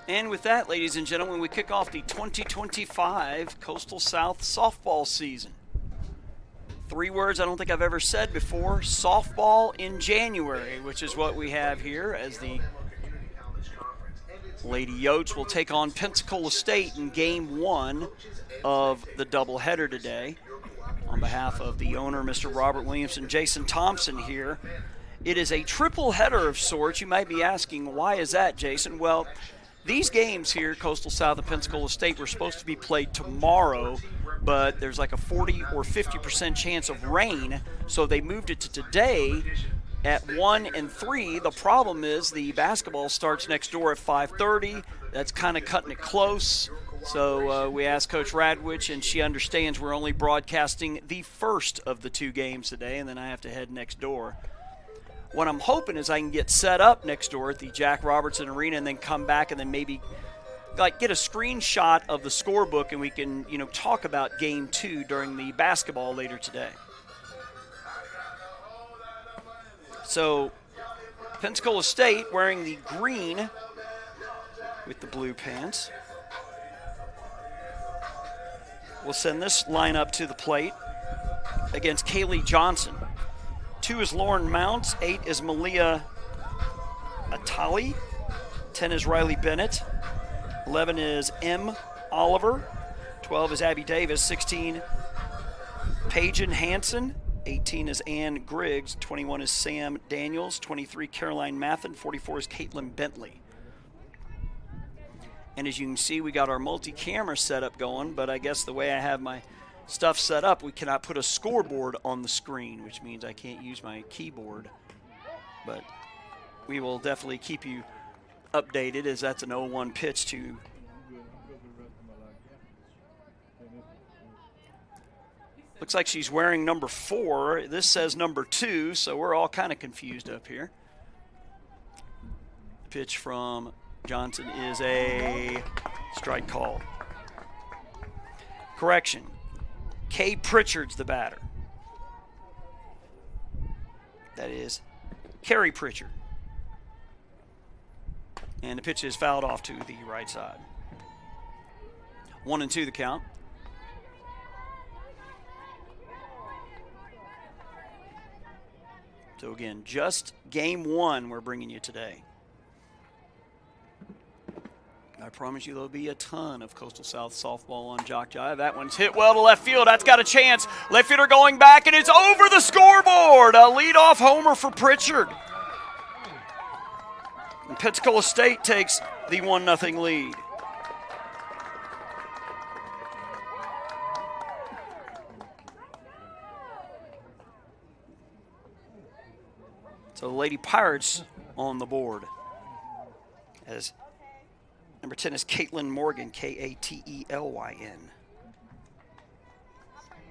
And with that, ladies and gentlemen, we kick off the 2025 Coastal South softball season. 3 words I don't think I've ever said before: softball in January, which is what we have here, as the Lady Yotes will take on Pensacola State in Game 1 of the doubleheader today. On behalf of the owner, Mr. Robert Williamson, Jason Thompson here. It is a triple header of sorts. You might be asking, why is that, Jason? Well, these games here, Coastal South and Pensacola State, were supposed to be played tomorrow, but there's like a 40 or 50% chance of rain, so they moved it to today at 1 and 3. The problem is the basketball starts next door at 5:30. That's kind of cutting it close. So we asked Coach Radwich, and she understands we're only broadcasting the first of the 2 games today, and then I have to head next door. What I'm hoping is I can get set up next door at the Jack Robertson Arena and then come back and then maybe get a screenshot of the scorebook, and we can, talk about Game 2 during the basketball later today. So Pensacola State wearing the green with the blue pants. We'll send this lineup to the plate against Kaylee Johnson. 2 is Lauren Mounts, 8 is Malia Atali, 10 is Riley Bennett, 11 is M. Oliver, 12 is Abby Davis, 16 Paige Hansen, 18 is Ann Griggs, 21 is Sam Daniels, 23 Caroline Mathen, 44 is Caitlin Bentley. And as you can see, we got our multi-camera setup going, but I guess the way I have my stuff set up, we cannot put a scoreboard on the screen, which means I can't use my keyboard. But we will definitely keep you updated, as that's an 0-1 pitch to looks like she's wearing number 4. This says number 2, so we're all kind of confused up here. Pitch from Johnson is a strike call. Correction. Kay Pritchard's the batter. That is Carrie Pritchard. And the pitch is fouled off to the right side. 1-2 the count. So again, just Game 1 we're bringing you today. I promise you there'll be a ton of Coastal South softball on JockJive. That one's hit well to left field. That's got a chance. Left fielder going back, and it's over the scoreboard. A leadoff homer for Pritchard. And Pensacola State takes the 1-0 lead. So the Lady Pirates on the board, as number 10 is Caitlin Morgan, K-A-T-E-L-Y-N.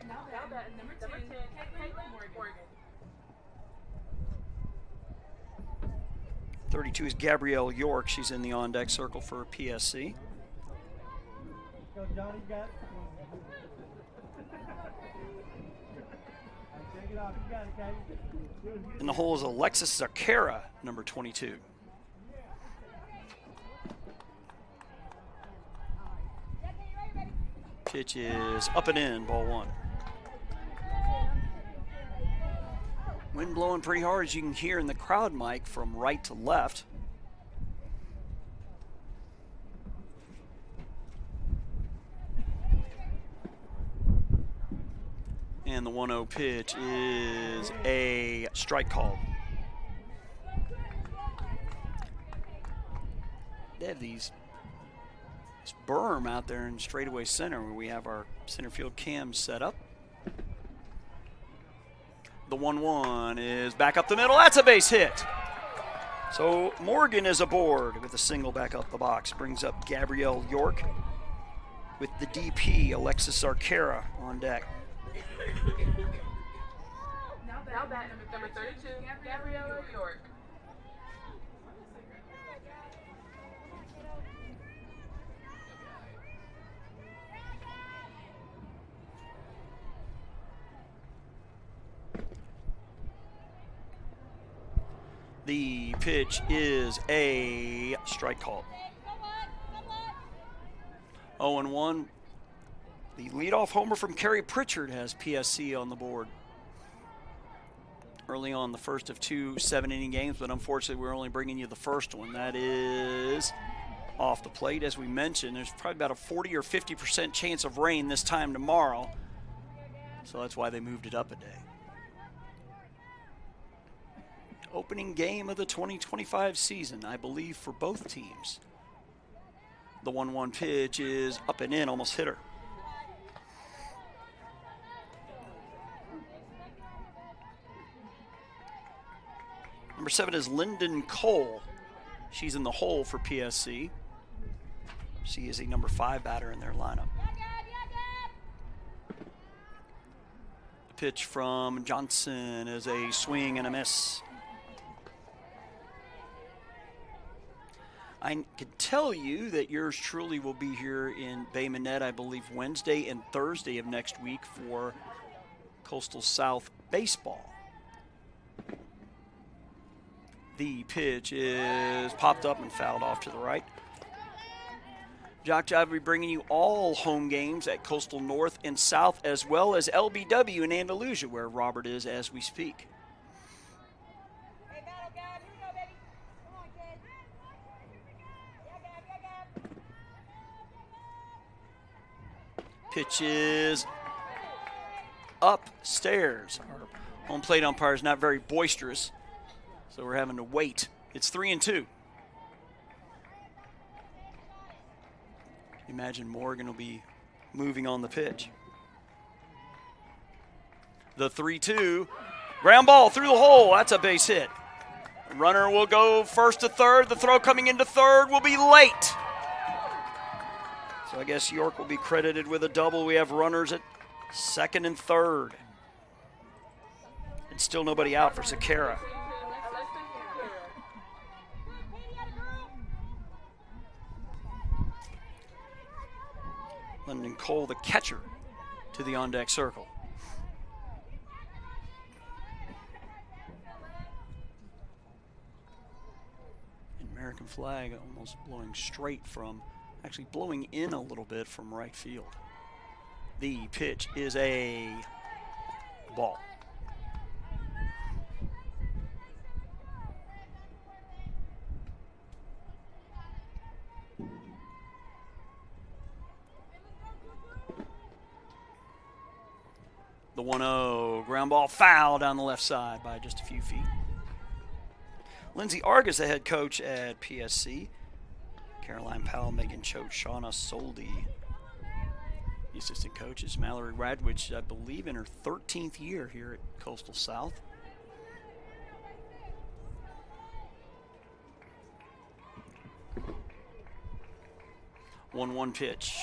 Number 10, Caitlin Morgan. 32 is Gabrielle York. She's in the on-deck circle for PSC. In the hole is Alexis Zakara, number 22. Pitch is up and in, ball 1. Wind blowing pretty hard, as you can hear in the crowd mic from right to left. And the 1-0 pitch is a strike call. They have this berm out there in straightaway center where we have our center field cams set up. The 1-1 is back up the middle. That's a base hit. So Morgan is aboard with a single back up the box. Brings up Gabrielle York with the DP, Alexis Arcara, on deck. Now bat number 32, Gabrielle York. The pitch is a strike call. 0-1. The leadoff homer from Kerry Pritchard has PSC on the board. Early on, the first of 2 7-inning games, but unfortunately we're only bringing you the first one. That is off the plate. As we mentioned, there's probably about a 40 or 50% chance of rain this time tomorrow, so that's why they moved it up a day. Opening game of the 2025 season, I believe, for both teams. The 1-1 pitch is up and in, almost hit her. Number 7 is Lyndon Cole. She's in the hole for PSC. She is a number 5 batter in their lineup. The pitch from Johnson is a swing and a miss. I can tell you that yours truly will be here in Bay Minette, I believe, Wednesday and Thursday of next week for Coastal South baseball. The pitch is popped up and fouled off to the right. JockJive will be bringing you all home games at Coastal North and South, as well as LBW in Andalusia, where Robert is as we speak. Pitch is upstairs. Our home plate umpire is not very boisterous, so we're having to wait. It's 3-2. Imagine Morgan will be moving on the pitch. The 3-2. Ground ball through the hole. That's a base hit. Runner will go first to third. The throw coming into third will be late. So I guess York will be credited with a double. We have runners at second and third. And still nobody out for Sakara. Lyndon Cole, the catcher, to the on-deck circle. An American flag almost blowing straight from, actually blowing in a little bit from right field. The pitch is a ball. The 1-0, ground ball foul down the left side by just a few feet. Lindsay Argus, the head coach at PSC. Caroline Powell, Megan Choate, Shauna Soldi, the assistant coaches. Mallory Radwich, I believe, in her 13th year here at Coastal South. One pitch.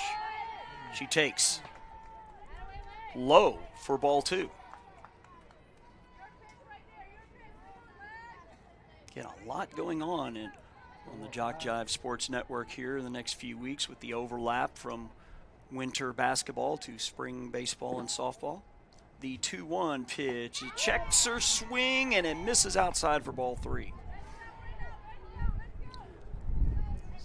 She takes. Low for ball 2. Get a lot going on the JockJive Sports Network here in the next few weeks with the overlap from winter basketball to spring baseball and softball. The 2-1 pitch. It checks her swing and it misses outside for ball 3.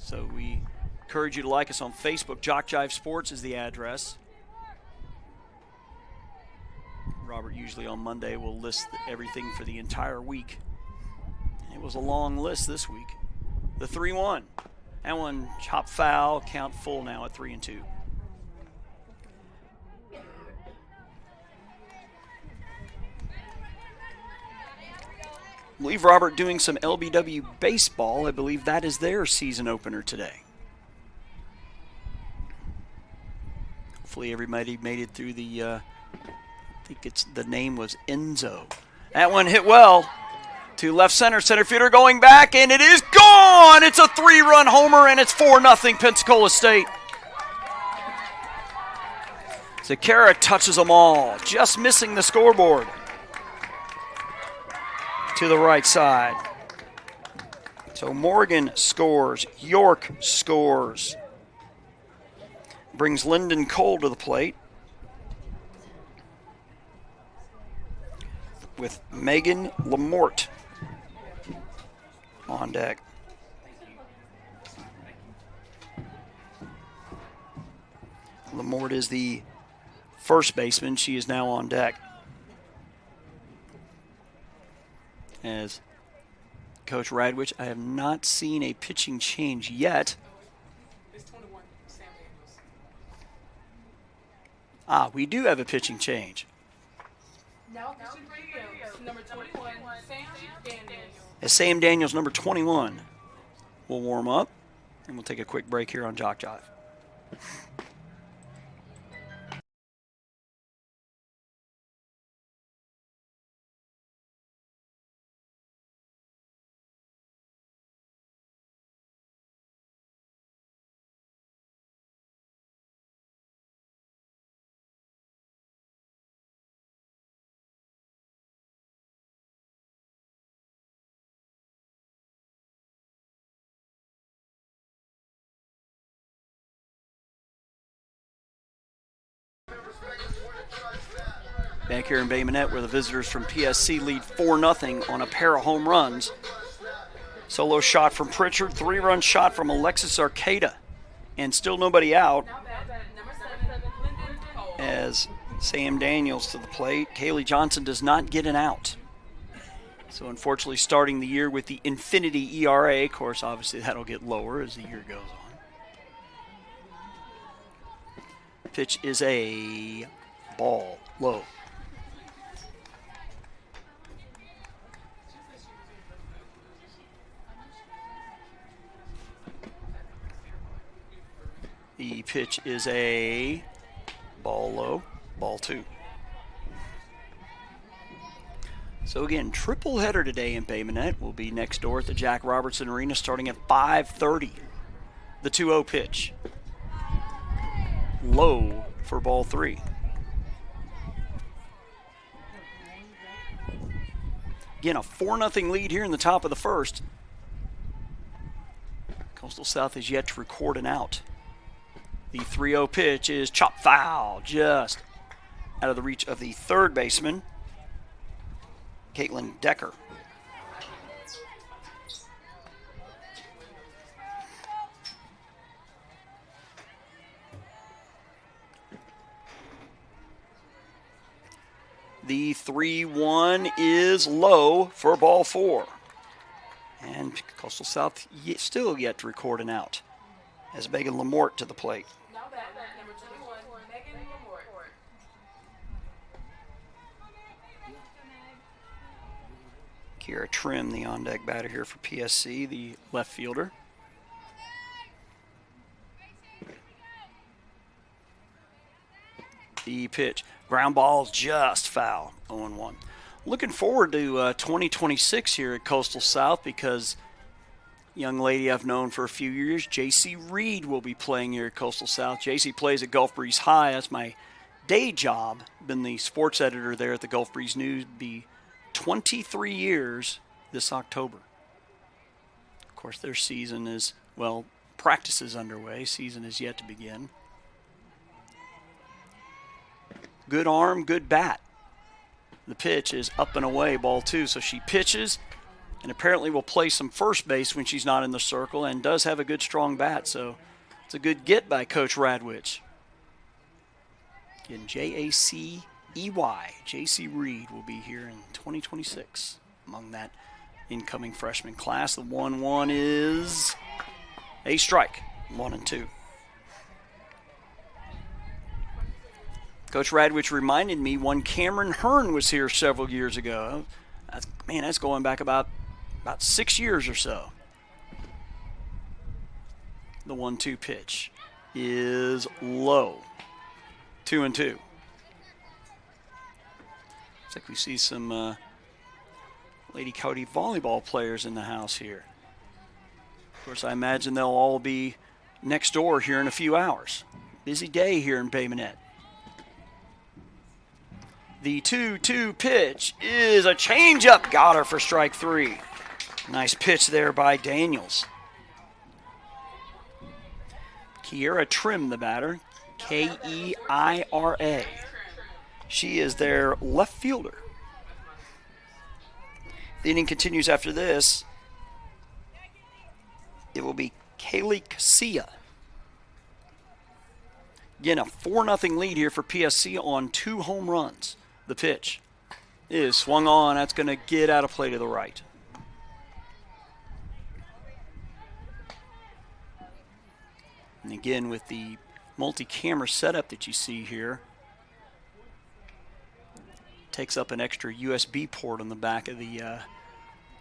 So we encourage you to like us on Facebook. JockJive Sports is the address. Robert usually on Monday will list everything for the entire week. And it was a long list this week. The 3-1. That one chop foul, count full now at 3-2. I believe Robert doing some LBW baseball. I believe that is their season opener today. Hopefully everybody made it through the I think the name was Enzo. That one hit well to left center. Center fielder going back, and it is gone! It's a 3-run homer, and it's 4-0 Pensacola State. Sakara touches them all, just missing the scoreboard. To the right side. So Morgan scores. York scores. Brings Lyndon Cole to the plate. With Megan Lamort on deck. Lamort is the first baseman. She is now on deck. As Coach Radwich, I have not seen a pitching change yet. It's 21, Sam Daniels. We do have a pitching change. Now pitching for you, number 21, Sam Daniels. As Sam Daniels, number 21, will warm up, and we'll take a quick break here on JockJive. Back here in Bay Minette, where the visitors from PSC lead 4-0 on a pair of home runs. Solo shot from Pritchard, 3-run shot from Alexis Arcada, and still nobody out as Sam Daniels to the plate. Kaylee Johnson does not get an out. So unfortunately starting the year with the infinity ERA. Of course, obviously that'll get lower as the year goes on. Pitch is a ball low. The pitch is a ball low, ball 2. So again, triple header today in Bay Minette. We'll be next door at the Jack Robertson Arena starting at 5:30. The 2-0 pitch. Low for ball 3. Again, a 4-0 lead here in the top of the first. Coastal South has yet to record an out. The 3-0 pitch is chopped foul, just out of the reach of the third baseman, Caitlin Decker. The 3-1 is low for ball 4. And Coastal South still yet to record an out as Megan Lamort to the plate. Now back, number 21, Megan Lamort. Kiera Trim, the on-deck batter here for PSC, the left fielder. The pitch. Ground ball's just foul, 0-1. Looking forward to 2026 here at Coastal South because young lady I've known for a few years, JC Reed, will be playing here at Coastal South. JC plays at Gulf Breeze High. That's my day job. Been the sports editor there at the Gulf Breeze News. Be 23 years this October. Of course, their season is, well, practice is underway. Season is yet to begin. Good arm, good bat. The pitch is up and away, ball 2. So she pitches and apparently will play some first base when she's not in the circle and does have a good, strong bat. So it's a good get by Coach Radwich. Again, JACEY, JC Reed will be here in 2026 among that incoming freshman class. The 1-1 is a strike, 1-2. Coach Radwich reminded me one Cameron Hearn was here several years ago. That's going back about 6 years or so. The 1-2 pitch is low. 2-2. Looks like we see some Lady County volleyball players in the house here. Of course, I imagine they'll all be next door here in a few hours. Busy day here in Bay Minette. The 2-2 pitch is a changeup. Got her for strike 3. Nice pitch there by Daniels. Kiera Trim, the batter. Keira. She is their left fielder. The inning continues after this. It will be Kaylee Casilla. Again, a 4-0 lead here for PSC on 2 home runs. The pitch is swung on. That's going to get out of play to the right. And again, with the multi-camera setup that you see here, takes up an extra USB port on the back of the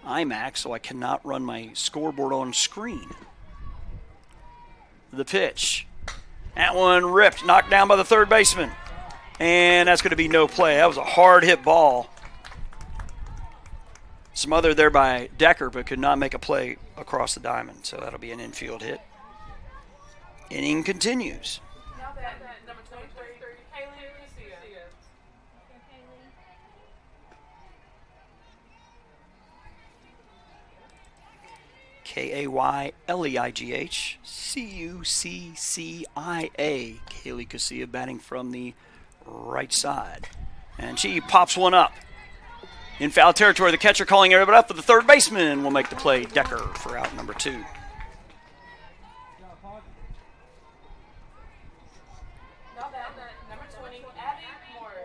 iMac, so I cannot run my scoreboard on screen. The pitch. That one ripped, knocked down by the third baseman. And that's going to be no play. That was a hard hit ball. Smothered there by Decker, but could not make a play across the diamond. So that'll be an infield hit. Inning continues. Now that number 23, Haley Lucia. K-A-Y-L-E-I-G-H C-U-C-C-I-A. Kaylee Casilla batting from the right side. And she pops one up. In foul territory, the catcher calling everybody up, but the third baseman will make the play. Decker for out number 2. Now that number 20, Abby Morris.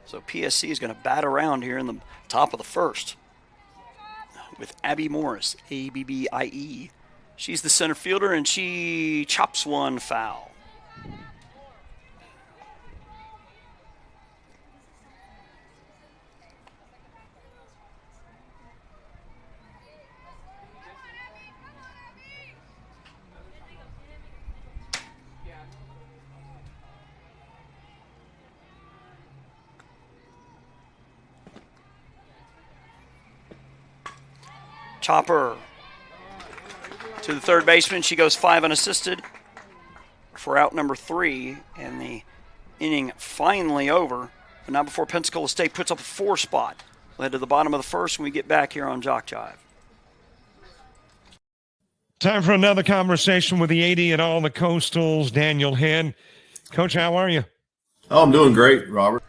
So PSC is going to bat around here in the top of the first with Abby Morris, A-B-B-I-E. She's the center fielder, and she chops one foul. Chopper to the third baseman. She goes 5 unassisted for out number 3, and the inning finally over, but not before Pensacola State puts up a 4 spot. We'll head to the bottom of the first when we get back here on JockJive. Time for another conversation with the 80 and all the Coastals, Daniel Head. Coach, how are you? Oh, I'm doing great, Robert.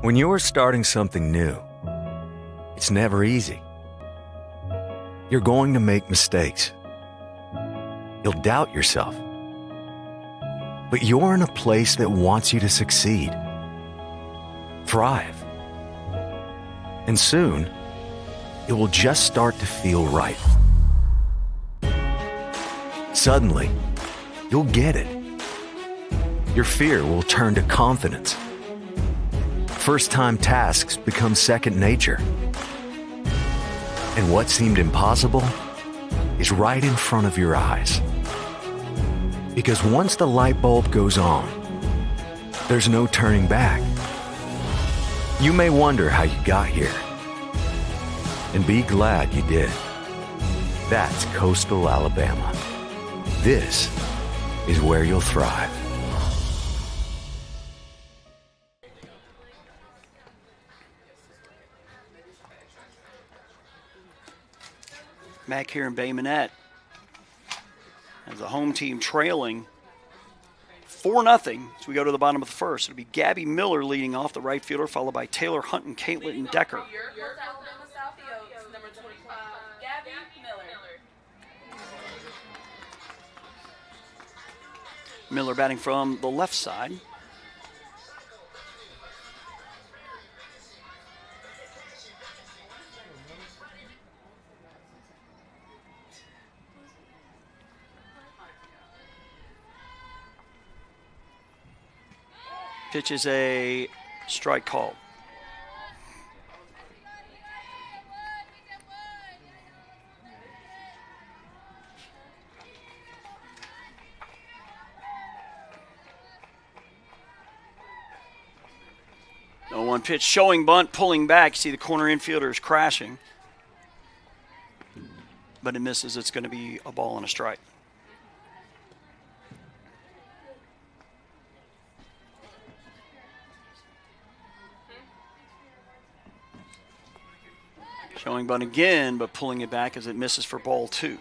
When you're starting something new, it's never easy. You're going to make mistakes. You'll doubt yourself. But you're in a place that wants you to succeed, thrive. And soon, it will just start to feel right. Suddenly, you'll get it. Your fear will turn to confidence. First-time tasks become second nature. And what seemed impossible is right in front of your eyes. Because once the light bulb goes on, there's no turning back. You may wonder how you got here, and be glad you did. That's Coastal Alabama. This is where you'll thrive. Back here in Bay Minette, as the home team trailing 4-0 as we go to the bottom of the first. It'll be Gabby Miller leading off, the right fielder, followed by Taylor Hunt and Caitlin Decker. Your Alabama South Oaks, number 25, Gabby Miller. Miller batting from the left side. Pitch is a strike call. No one pitch, showing bunt, pulling back. You see the corner infielder is crashing. But it misses. It's going to be a ball and a strike. Showing bunt again, but pulling it back as it misses for ball 2.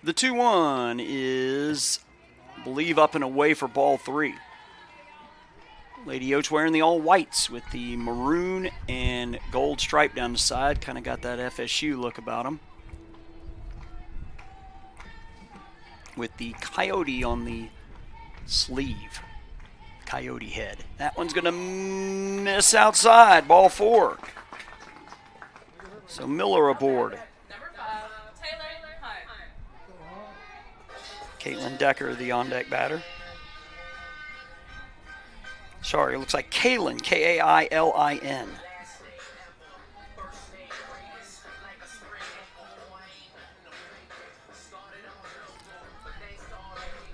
The 2-1 is, I believe, up and away for ball 3. Lady Oats wearing the all whites with the maroon and gold stripe down the side. Kind of got that FSU look about them. With the coyote on the sleeve. Coyote head. That one's going to miss outside. Ball 4. So Miller aboard. Number 5, Taylor Hunt. Caitlin Decker, the on-deck batter. Sorry, it looks like Kailin, Kailin.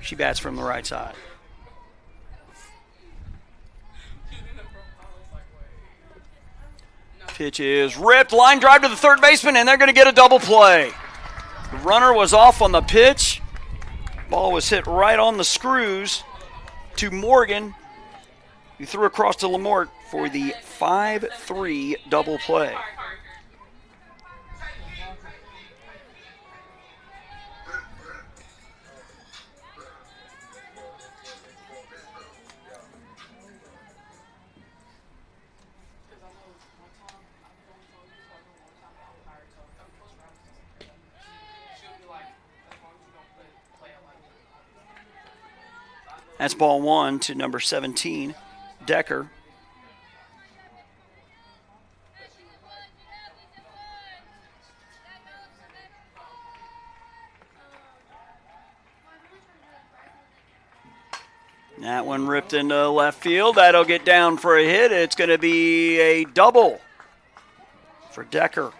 She bats from the right side. Pitch is ripped. Line drive to the third baseman, and they're going to get a double play. The runner was off on the pitch. Ball was hit right on the screws to Morgan, who threw across to Lamort for the 5-3 double play. That's ball 1 to number 17, Decker. That one ripped into left field. That'll get down for a hit. It's going to be a double for Decker.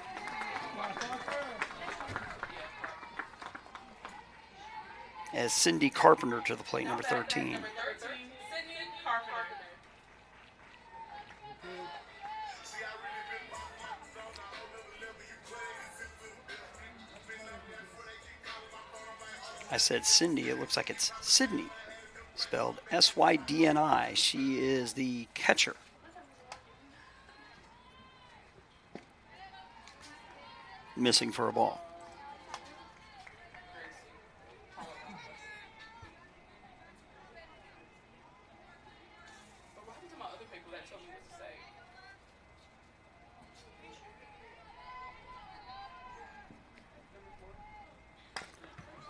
As Cindy Carpenter to the plate, number 13. I said Cindy. It looks like it's Sydney, spelled S-Y-D-N-I. She is the catcher. Missing for a ball.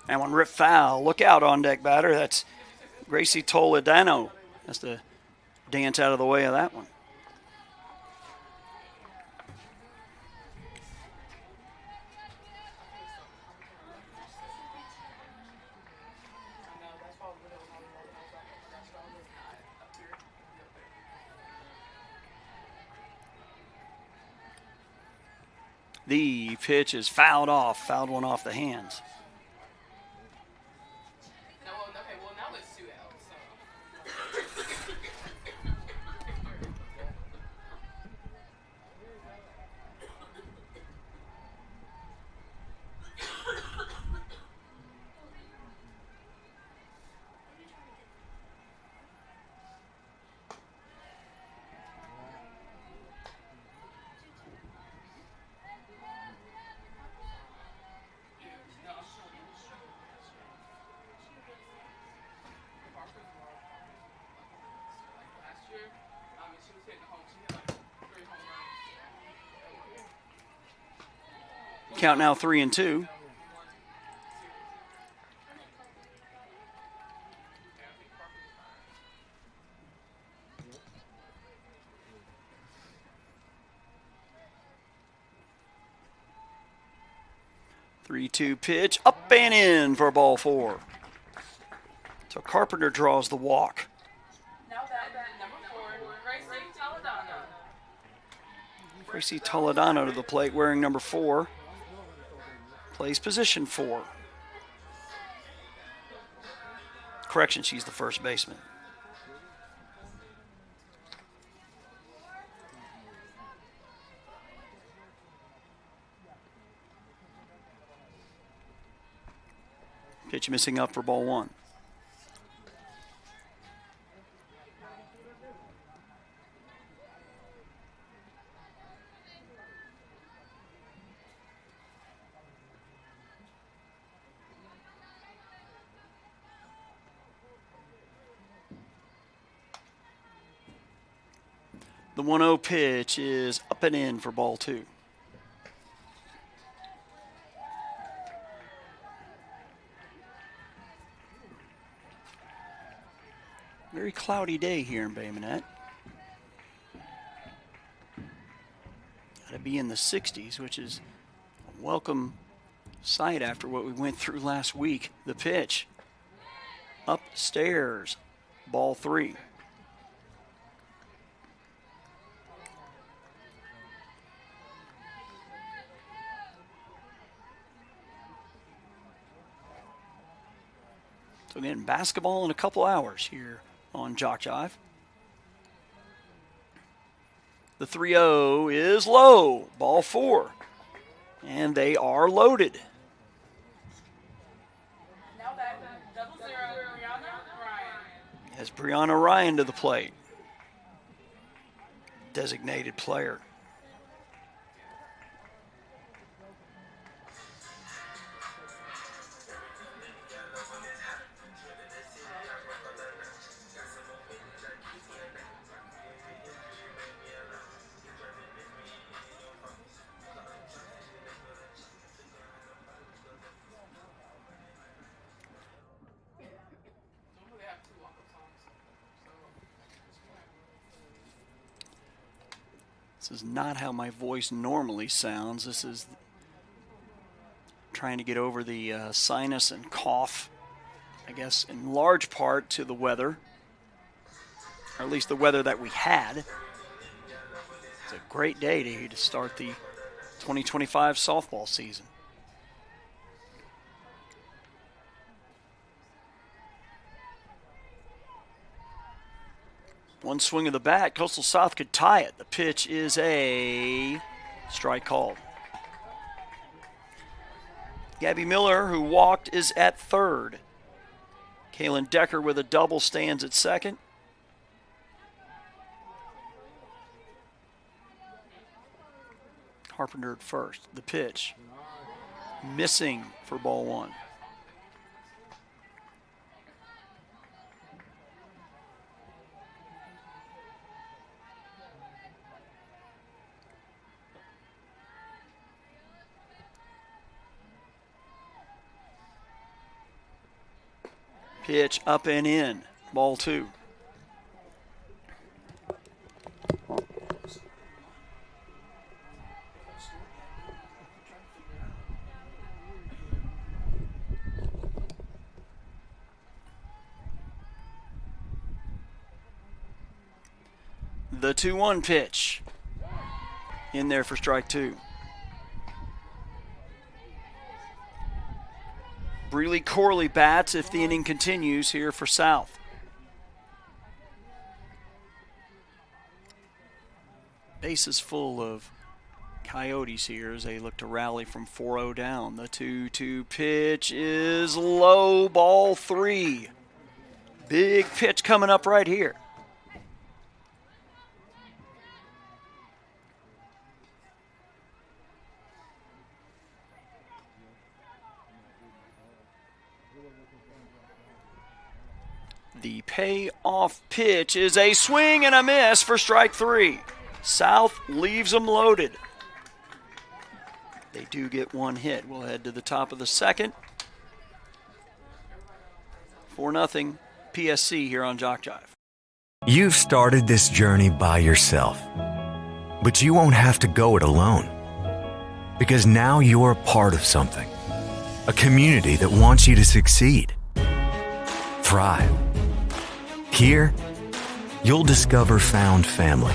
That one ripped foul. Look out, on deck batter. That's Gracie Toledano. Has to dance out of the way of that one. The pitch is fouled off. Fouled one off the hands. Now it's 2 Count now 3-2. Three-two pitch, up and in for ball 4. So Carpenter draws the walk. Now that number 4, Gracie Toledano. Gracie Toledano to the plate wearing number 4. Plays position 4. Correction, she's the first baseman. Pitch missing up for ball 1. The 1-0 pitch is up and in for ball 2. Very cloudy day here in Bay Minette. Got to be in the 60s, which is a welcome sight after what we went through last week. The pitch upstairs, ball 3. So again, basketball in a couple hours here on JockJive. The 3-0 is low, ball 4. And they are loaded. Now that 0-0, Brianna Ryan. As Brianna Ryan to the plate. Designated player. This is not how my voice normally sounds. This is trying to get over the sinus and cough, I guess, in large part to the weather, or at least the weather that we had. It's a great day to start the 2025 softball season. One swing of the bat, Coastal South could tie it. The pitch is a strike called. Gabby Miller, who walked, is at third. Kaylin Decker with a double stands at second. Carpenter at first. The pitch missing for ball 1. Pitch up and in, ball 2. The 2-1 pitch in there for strike 2. Breely Corley bats if the inning continues here for South. Base is full of Coyotes here as they look to rally from 4-0 down. The 2-2 pitch is low, ball 3. Big pitch coming up right here. The payoff pitch is a swing and a miss for strike 3. South leaves them loaded. They do get one hit. We'll head to the top of the second. 4-0 PSC here on JockJive. You've started this journey by yourself, but you won't have to go it alone, because now you're a part of something, a community that wants you to succeed, thrive. Here, you'll discover found family,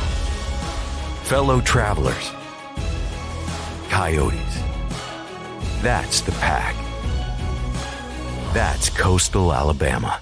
fellow travelers, Coyotes. That's the pack. That's Coastal Alabama.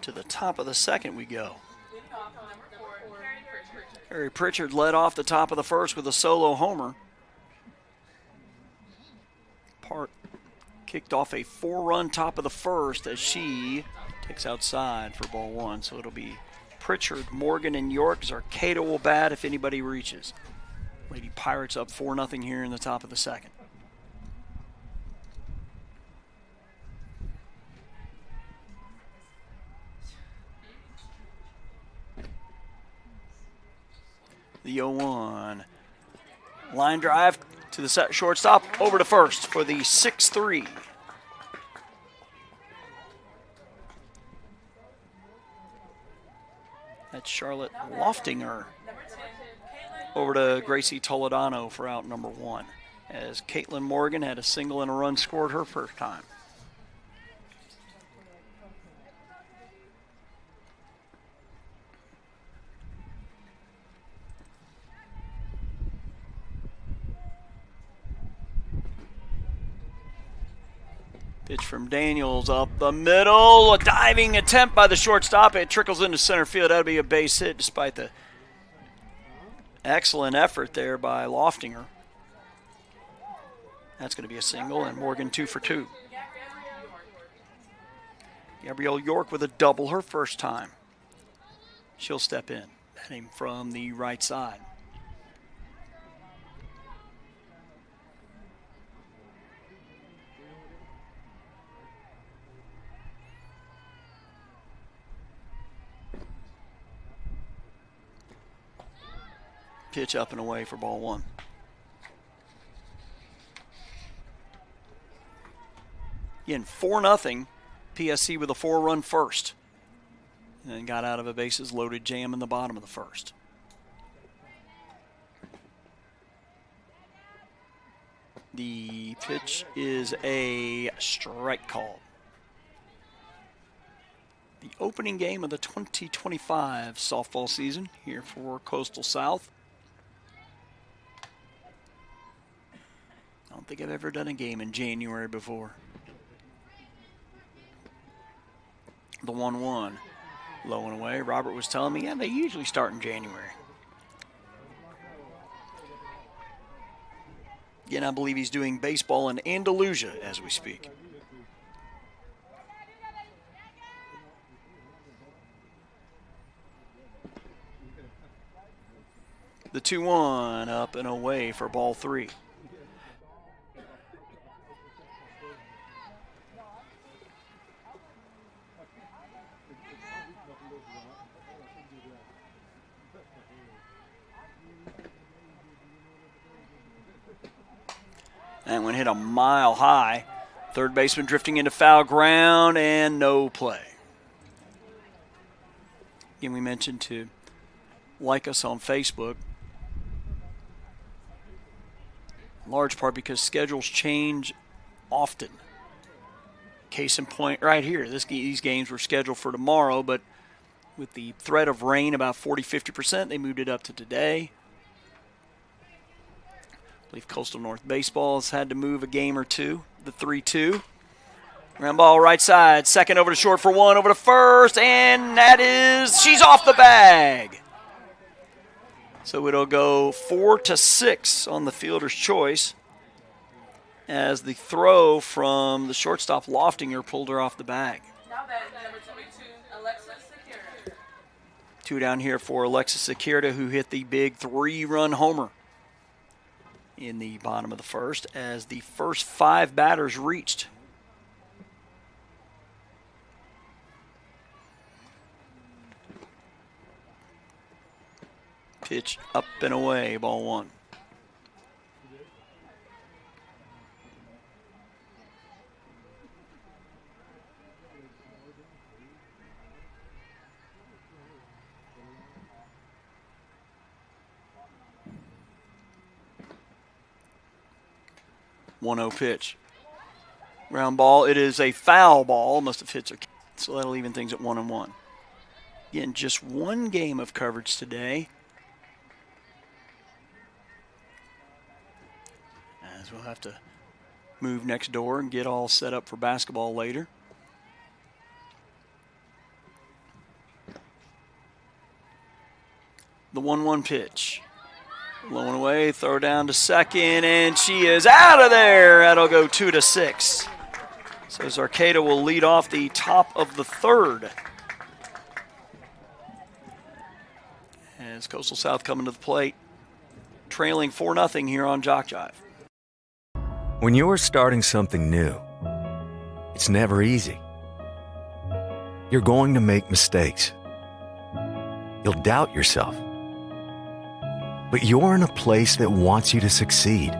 To the top of the second we go. Leading off, number 4, Harry Pritchard. Harry Pritchard led off the top of the first with a solo homer. Park kicked off a 4-run top of the first as she takes outside for ball 1. So it'll be Pritchard, Morgan, and York. Zarcado will bat if anybody reaches. Lady Pirates up 4-0 here in the top of the second. The 0-1. Line drive to the set shortstop, over to first for the 6-3. That's Charlotte Loftinger. Over to Gracie Toledano for out number 1, as Caitlin Morgan had a single and a run scored her first time. Pitch from Daniels up the middle. A diving attempt by the shortstop. It trickles into center field. That'll be a base hit despite the excellent effort there by Loftinger. That's going to be a single, and Morgan 2 for 2. Gabrielle York with a double her first time. She'll step in, batting from the right side. Pitch up and away for ball 1. Again, 4-0. PSC with a 4-run first. And then got out of a bases loaded jam in the bottom of the first. The pitch is a strike call. The opening game of the 2025 softball season here for Coastal South. I don't think I've ever done a game in January before. The 1-1, low and away. Robert was telling me, yeah, they usually start in January. Again, I believe he's doing baseball in Andalusia as we speak. The 2-1, up and away for ball 3. That one hit a mile high. Third baseman drifting into foul ground and no play. Again, we mentioned to like us on Facebook. In large part because schedules change often. Case in point right here. These games were scheduled for tomorrow, but with the threat of rain about 40-50%, they moved it up to today. I believe Coastal North Baseball has had to move a game or two. The 3-2. Ground ball right side. Second over to short for 1. Over to first. And that is, she's off the bag. So it'll go 4-6 on the fielder's choice as the throw from the shortstop Loftinger pulled her off the bag. Now batting number 22, Alexis Sakira. 2 down here for Alexis Sakirta, who hit the big 3-run homer in the bottom of the first as the first 5 batters reached. Pitch up and away, ball 1. One-0 pitch. Ground ball. It is a foul ball. Must have hit her. So that'll even things at 1-1. Again, just one game of coverage today. As we'll have to move next door and get all set up for basketball later. The 1-1 pitch. Low and away, throw down to second, and she is out of there. That'll go 2-6. So Zarcata will lead off the top of the third. As Coastal South coming to the plate, trailing 4-0 here on JockJive. When you're starting something new, it's never easy. You're going to make mistakes. You'll doubt yourself. But you're in a place that wants you to succeed,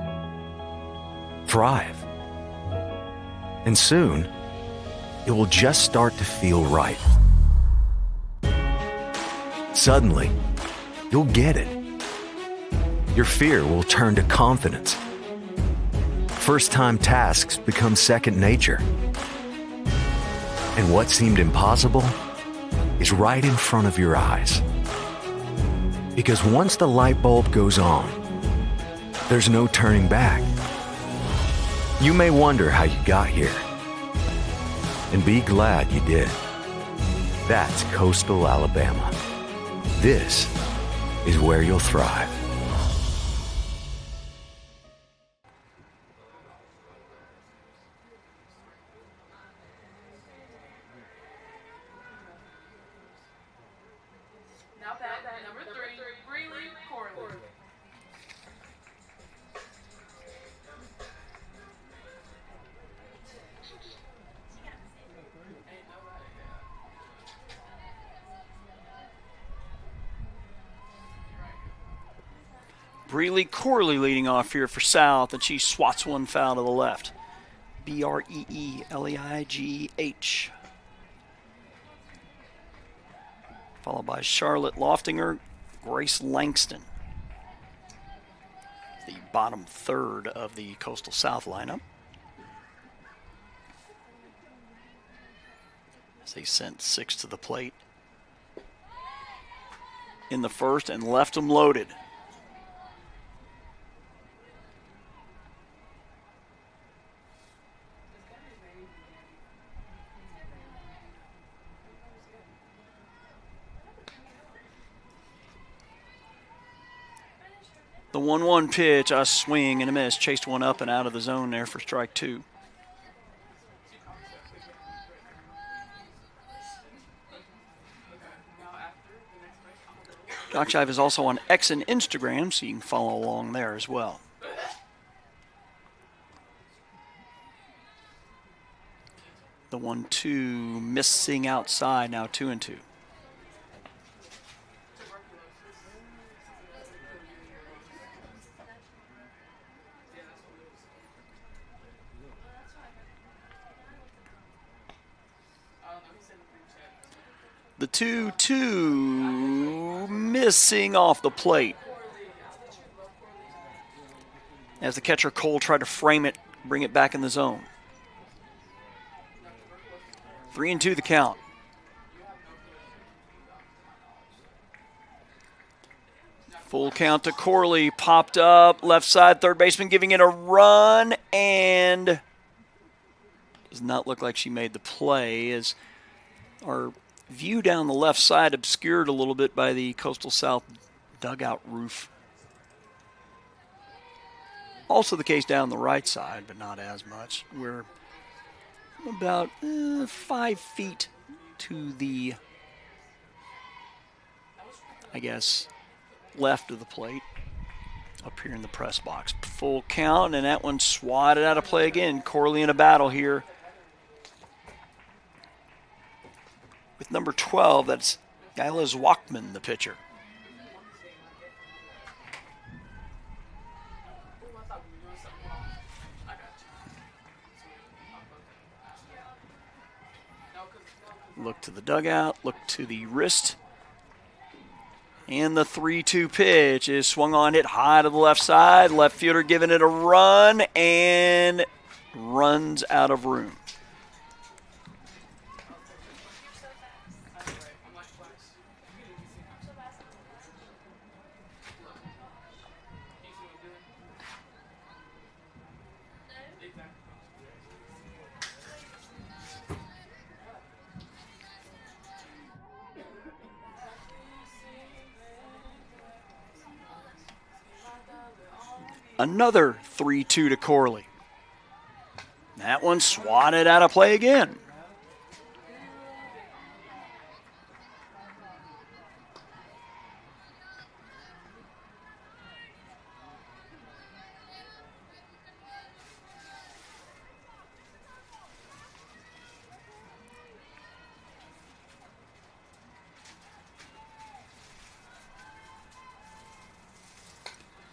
thrive. And soon, it will just start to feel right. Suddenly, you'll get it. Your fear will turn to confidence. First-time tasks become second nature. And what seemed impossible is right in front of your eyes. Because once the light bulb goes on, there's no turning back. You may wonder how you got here, and be glad you did. That's Coastal Alabama. This is where you'll thrive. Now that number 3, Breely Corley. Breely Corley leading off here for South, and she swats one foul to the left. Breeleighh. Followed by Charlotte Loftinger, Grace Langston. The bottom third of the Coastal South lineup. As they sent 6 to the plate in the first and left them loaded. The 1-1 pitch, a swing and a miss. Chased one up and out of the zone there for strike 2. JockJive is also on X and Instagram, so you can follow along there as well. The 1-2 missing outside, now 2-2. The 2-2 missing off the plate. As the catcher Cole tried to frame it, bring it back in the zone. 3-2 the count. Full count to Corley, popped up, left side, third baseman giving it a run, and does not look like she made the play as our view down the left side obscured a little bit by the Coastal South dugout roof. Also the case down the right side, but not as much. We're about 5 feet to the, I guess, left of the plate up here in the press box. Full count, and that one swatted out of play again. Corley in a battle here with number 12, that's Isla Zwackman, the pitcher. Look to the dugout, look to the wrist. And the 3-2 pitch is swung on, hit high to the left side. Left fielder giving it a run and runs out of room. another 3-2 to Corley. That one swatted out of play again.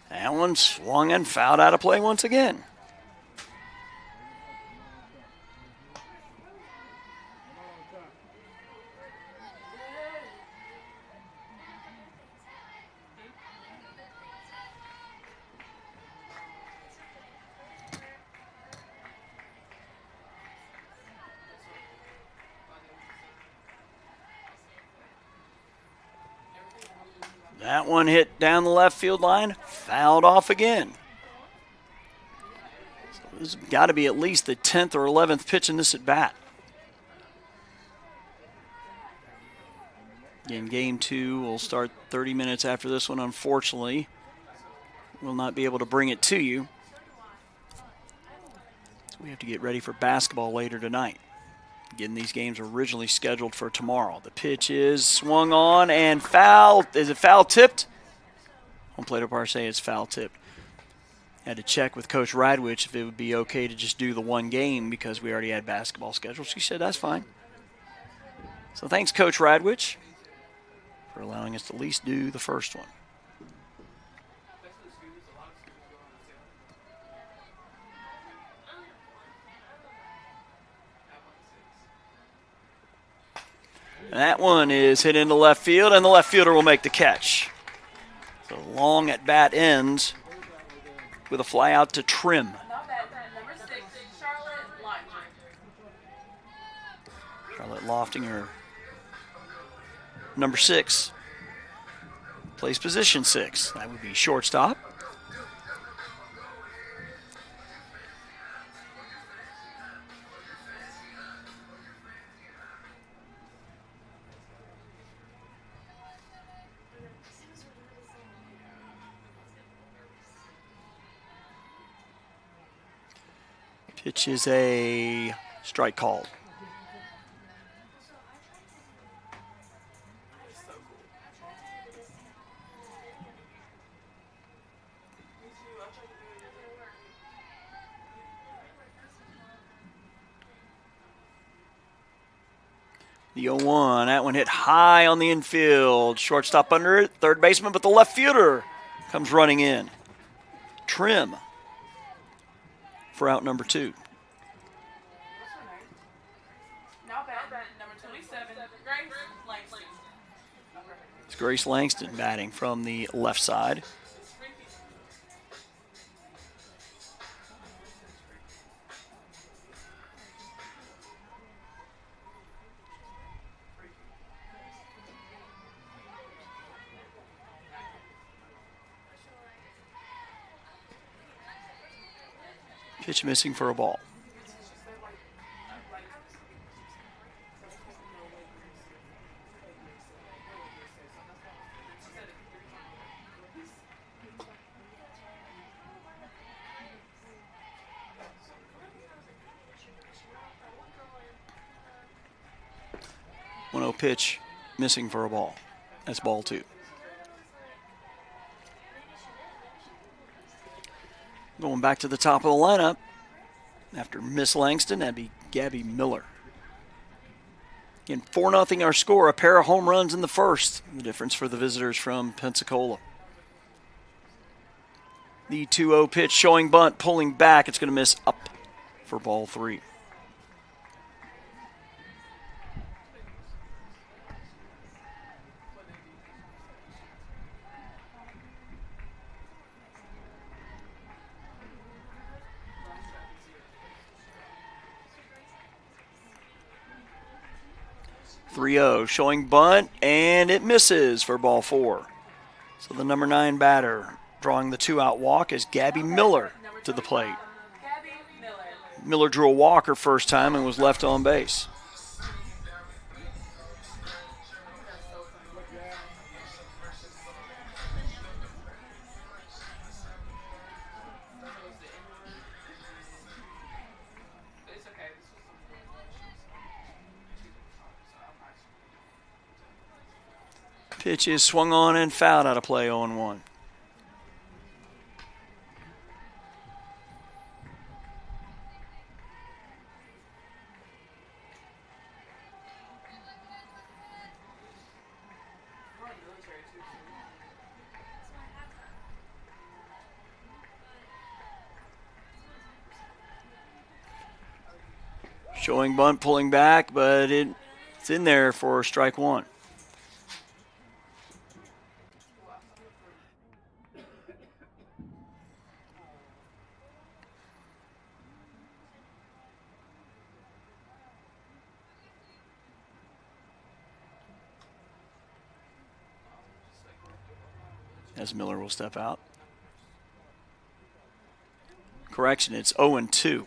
That one swung and fouled out of play once again. That one hit down the left field line, fouled off again. So this has got to be at least the 10th or 11th pitch in this at bat. Again, game 2 will start 30 minutes after this one, unfortunately. We'll not be able to bring it to you. So we have to get ready for basketball later tonight. Again, these games were originally scheduled for tomorrow. The pitch is swung on and foul. Is it foul tipped? Home plate umpire say it's foul tipped. Had to check with Coach Radwich if it would be okay to just do the one game because we already had basketball scheduled. She said that's fine. So thanks, Coach Radwich, for allowing us to at least do the first one. That one is hit into left field, and the left fielder will make the catch. So long at bat ends with a fly out to Trim. Number 6, Charlotte Loftinger, number 6, plays position 6. That would be shortstop. Pitch is a strike call. The 0-1, that one hit high on the infield. Shortstop under it, third baseman, but the left fielder comes running in. Trim for out number 2. Now bat, number 27, Grace Langston. It's Grace Langston batting from the left side. Pitch missing for a ball. Pitch missing for a ball. That's ball 2. Going back to the top of the lineup after Miss Langston, that'd be Gabby Miller. Again, 4-0 our score, a pair of home runs in the first. The difference for the visitors from Pensacola. The 2-0 pitch showing bunt, pulling back. It's going to miss up for ball 3. Showing bunt, and it misses for ball 4. So the number 9 batter drawing the 2-out walk is Gabby Miller to the plate. Miller drew a walk her first time and was left on base. Pitch is swung on and fouled out of play, 0-1. Showing bunt, pulling back, but it's in there for strike one. As Miller will step out. Correction, it's 0-2.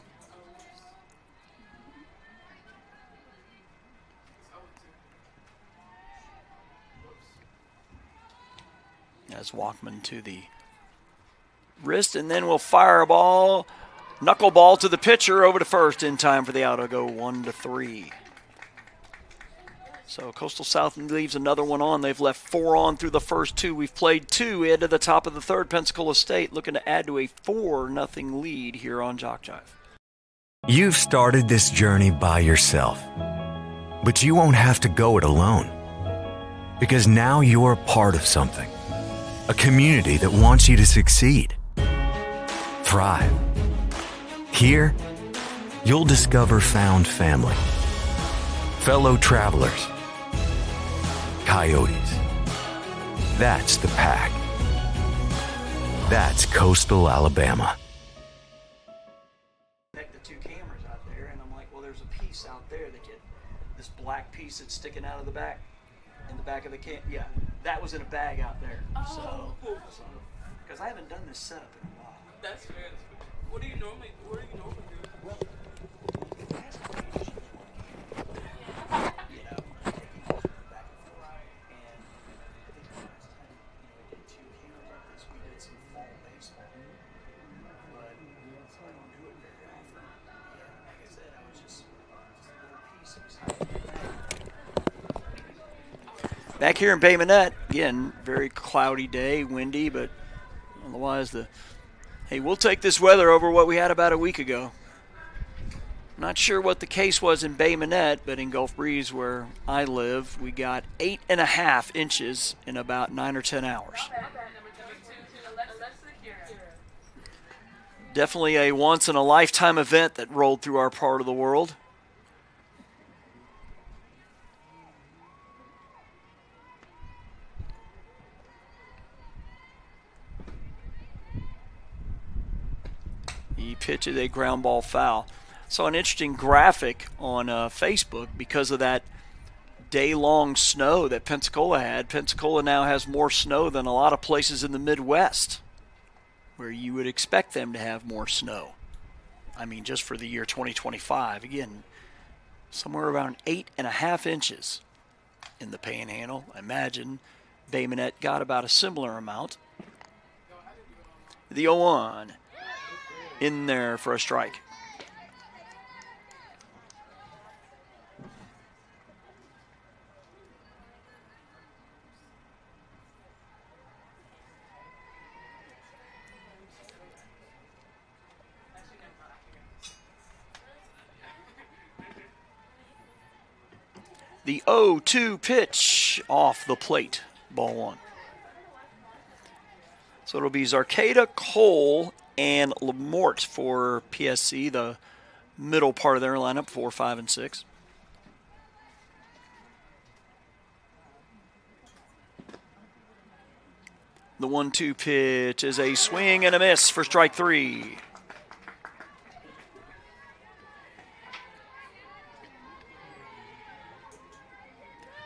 As Walkman to the wrist, and then we'll fire a ball, knuckleball to the pitcher over to first in time for the out. It'll go 1-3. So Coastal South leaves another one on. They've left 4 on through the first 2. We've played 2 into the top of the third. Pensacola State looking to add to a 4-0 lead here on JockJive. You've started this journey by yourself, but you won't have to go it alone, because now you're part of something. A community that wants you to succeed, thrive. Here, you'll discover found family, fellow travelers, coyotes. That's the pack. That's Coastal Alabama. The 2 cameras out there, and I'm like, well, there's a piece out there that this black piece that's sticking out of the back, in the back of the yeah, that was in a bag out there. Oh. So because I haven't done this setup in a while. That's fair. What do you normally do? Well, you know, back and forth. And I think the last time we did 2 cameras like this, we did some fall baseball. But so I don't do it very often. Yeah, like I said, I was just a little piece of back here in Bay Minette, again, very cloudy day, windy, but otherwise hey, we'll take this weather over what we had about a week ago. Not sure what the case was in Bay Minette, but in Gulf Breeze, where I live, we got 8.5 inches in about 9 or 10 hours. Definitely a once-in-a-lifetime event that rolled through our part of the world. He pitches a ground ball foul. Saw an interesting graphic on Facebook because of that day-long snow that Pensacola had. Pensacola now has more snow than a lot of places in the Midwest, where you would expect them to have more snow. I mean, just for the year 2025. Again, somewhere around 8.5 inches in the Panhandle. I imagine Bay Minette got about a similar amount. The 0-1 in there for a strike. The 0-2 pitch off the plate, ball 1. So it'll be Zarcada, Cole, and Lamort for PSC, the middle part of their lineup, 4, 5, and 6. The 1-2 pitch is a swing and a miss for strike 3.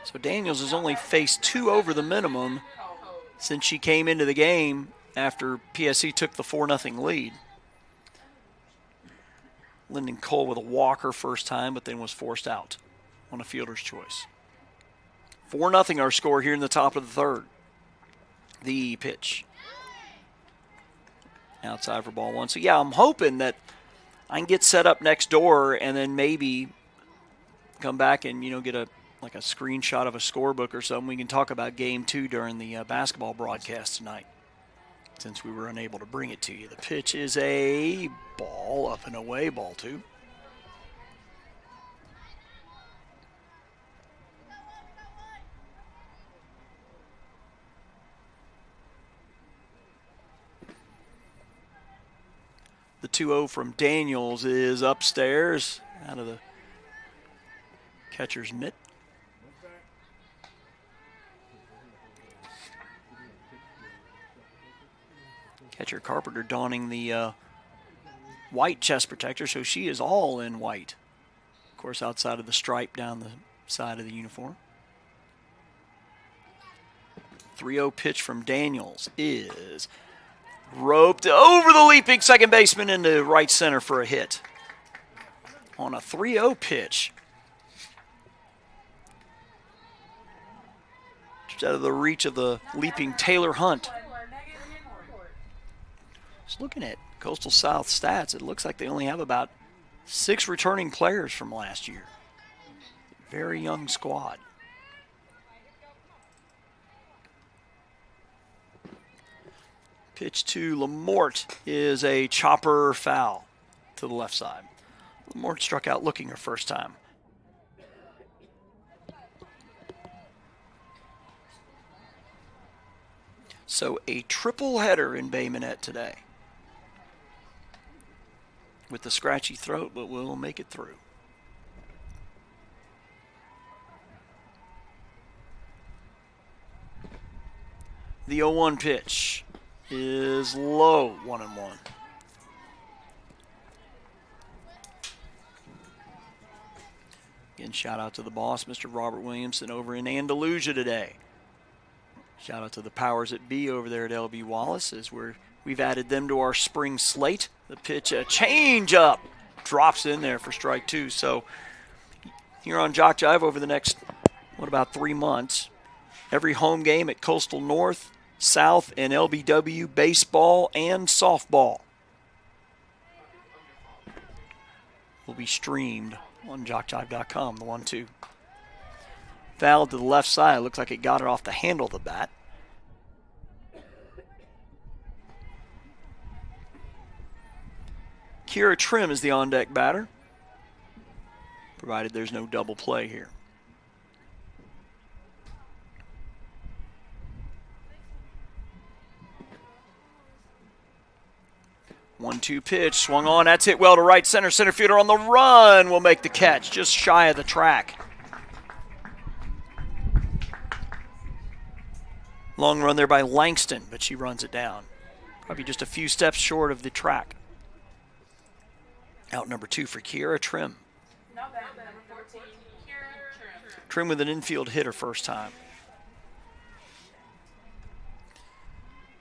So Daniels has only faced 2 over the minimum since she came into the game after PSC took the 4-0 lead. Lyndon Cole with a walker first time, but then was forced out on a fielder's choice. 4-0 our score here in the top of the third. The pitch. Outside for ball 1. So, yeah, I'm hoping that I can get set up next door and then maybe come back and, get a like a screenshot of a scorebook or something, we can talk about Game 2 during the basketball broadcast tonight, since we were unable to bring it to you. The pitch is a ball, up and away, ball 2. The 2-0 from Daniels is upstairs, out of the catcher's mitt. Catcher Carpenter donning the white chest protector, so she is all in white. Of course, outside of the stripe down the side of the uniform. 3-0 pitch from Daniels is roped over the leaping second baseman into right center for a hit. On a 3-0 pitch. Just out of the reach of the leaping Taylor Hunt. Just looking at Coastal South stats, it looks like they only have about 6 returning players from last year. Very young squad. Pitch to Lamort is a chopper foul to the left side. Lamort struck out looking her first time. So a triple header in Bay Minette today. With the scratchy throat, but we'll make it through. The 0-1 pitch is low, 1-1. Again, shout out to the boss, Mr. Robert Williamson, over in Andalusia today. Shout out to the powers that be over there at LB Wallace, as we've added them to our spring slate. The pitch, a change up, drops in there for strike 2. So here on JockJive over the next, about 3 months, every home game at Coastal North, South, and LBW baseball and softball will be streamed on JockJive.com. The 1-2. Foul to the left side. Looks like it got it off the handle of the bat. Kira Trim is the on-deck batter, provided there's no double play here. One-two pitch, swung on, that's hit well to right center. Center fielder on the run will make the catch, just shy of the track. Long run there by Langston, but she runs it down. Probably just a few steps short of the track. Out number 2 for Kiera Trim. Now back to number 14, Kira Trim. Trim with an infield hit her first time.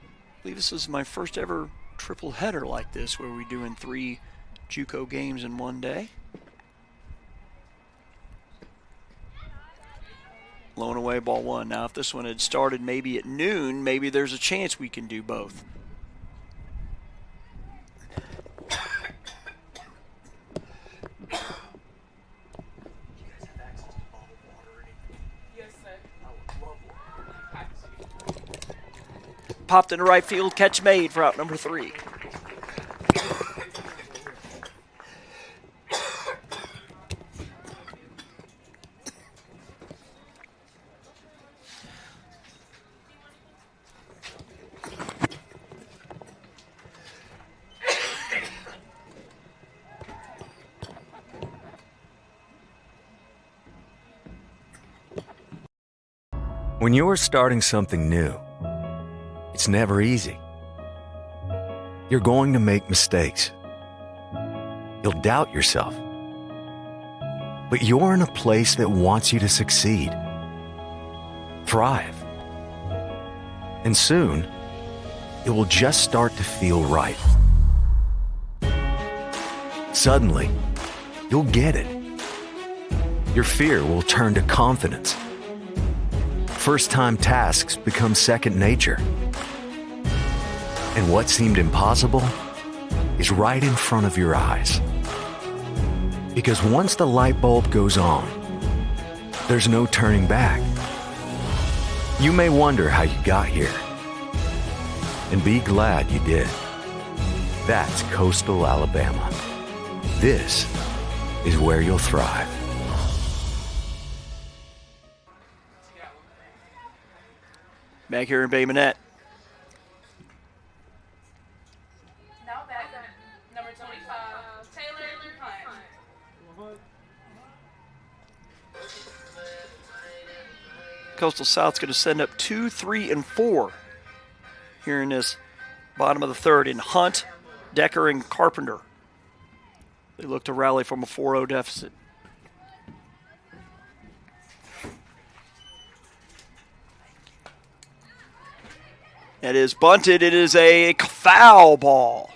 I believe this is my first ever triple header like this, where we're doing 3 JUCO games in one day. Low and away, ball 1. Now, if this one had started maybe at noon, maybe there's a chance we can do both. Yes, sir. Popped into right field, catch made for out number 3. When you're starting something new, it's never easy. You're going to make mistakes. You'll doubt yourself. But you're in a place that wants you to succeed, thrive. And soon, it will just start to feel right. Suddenly, you'll get it. Your fear will turn to confidence. First-time tasks become second nature. And what seemed impossible is right in front of your eyes. Because once the light bulb goes on, there's no turning back. You may wonder how you got here, and be glad you did. That's coastal Alabama. This is where you'll thrive. Back here in Bay Minette. Now back number 25, Taylor Hunt. Coastal South's going to send up 2, 3, and 4 here in this bottom of the third in Hunt, Decker, and Carpenter. They look to rally from a 4-0 deficit. It is bunted. It is a foul ball.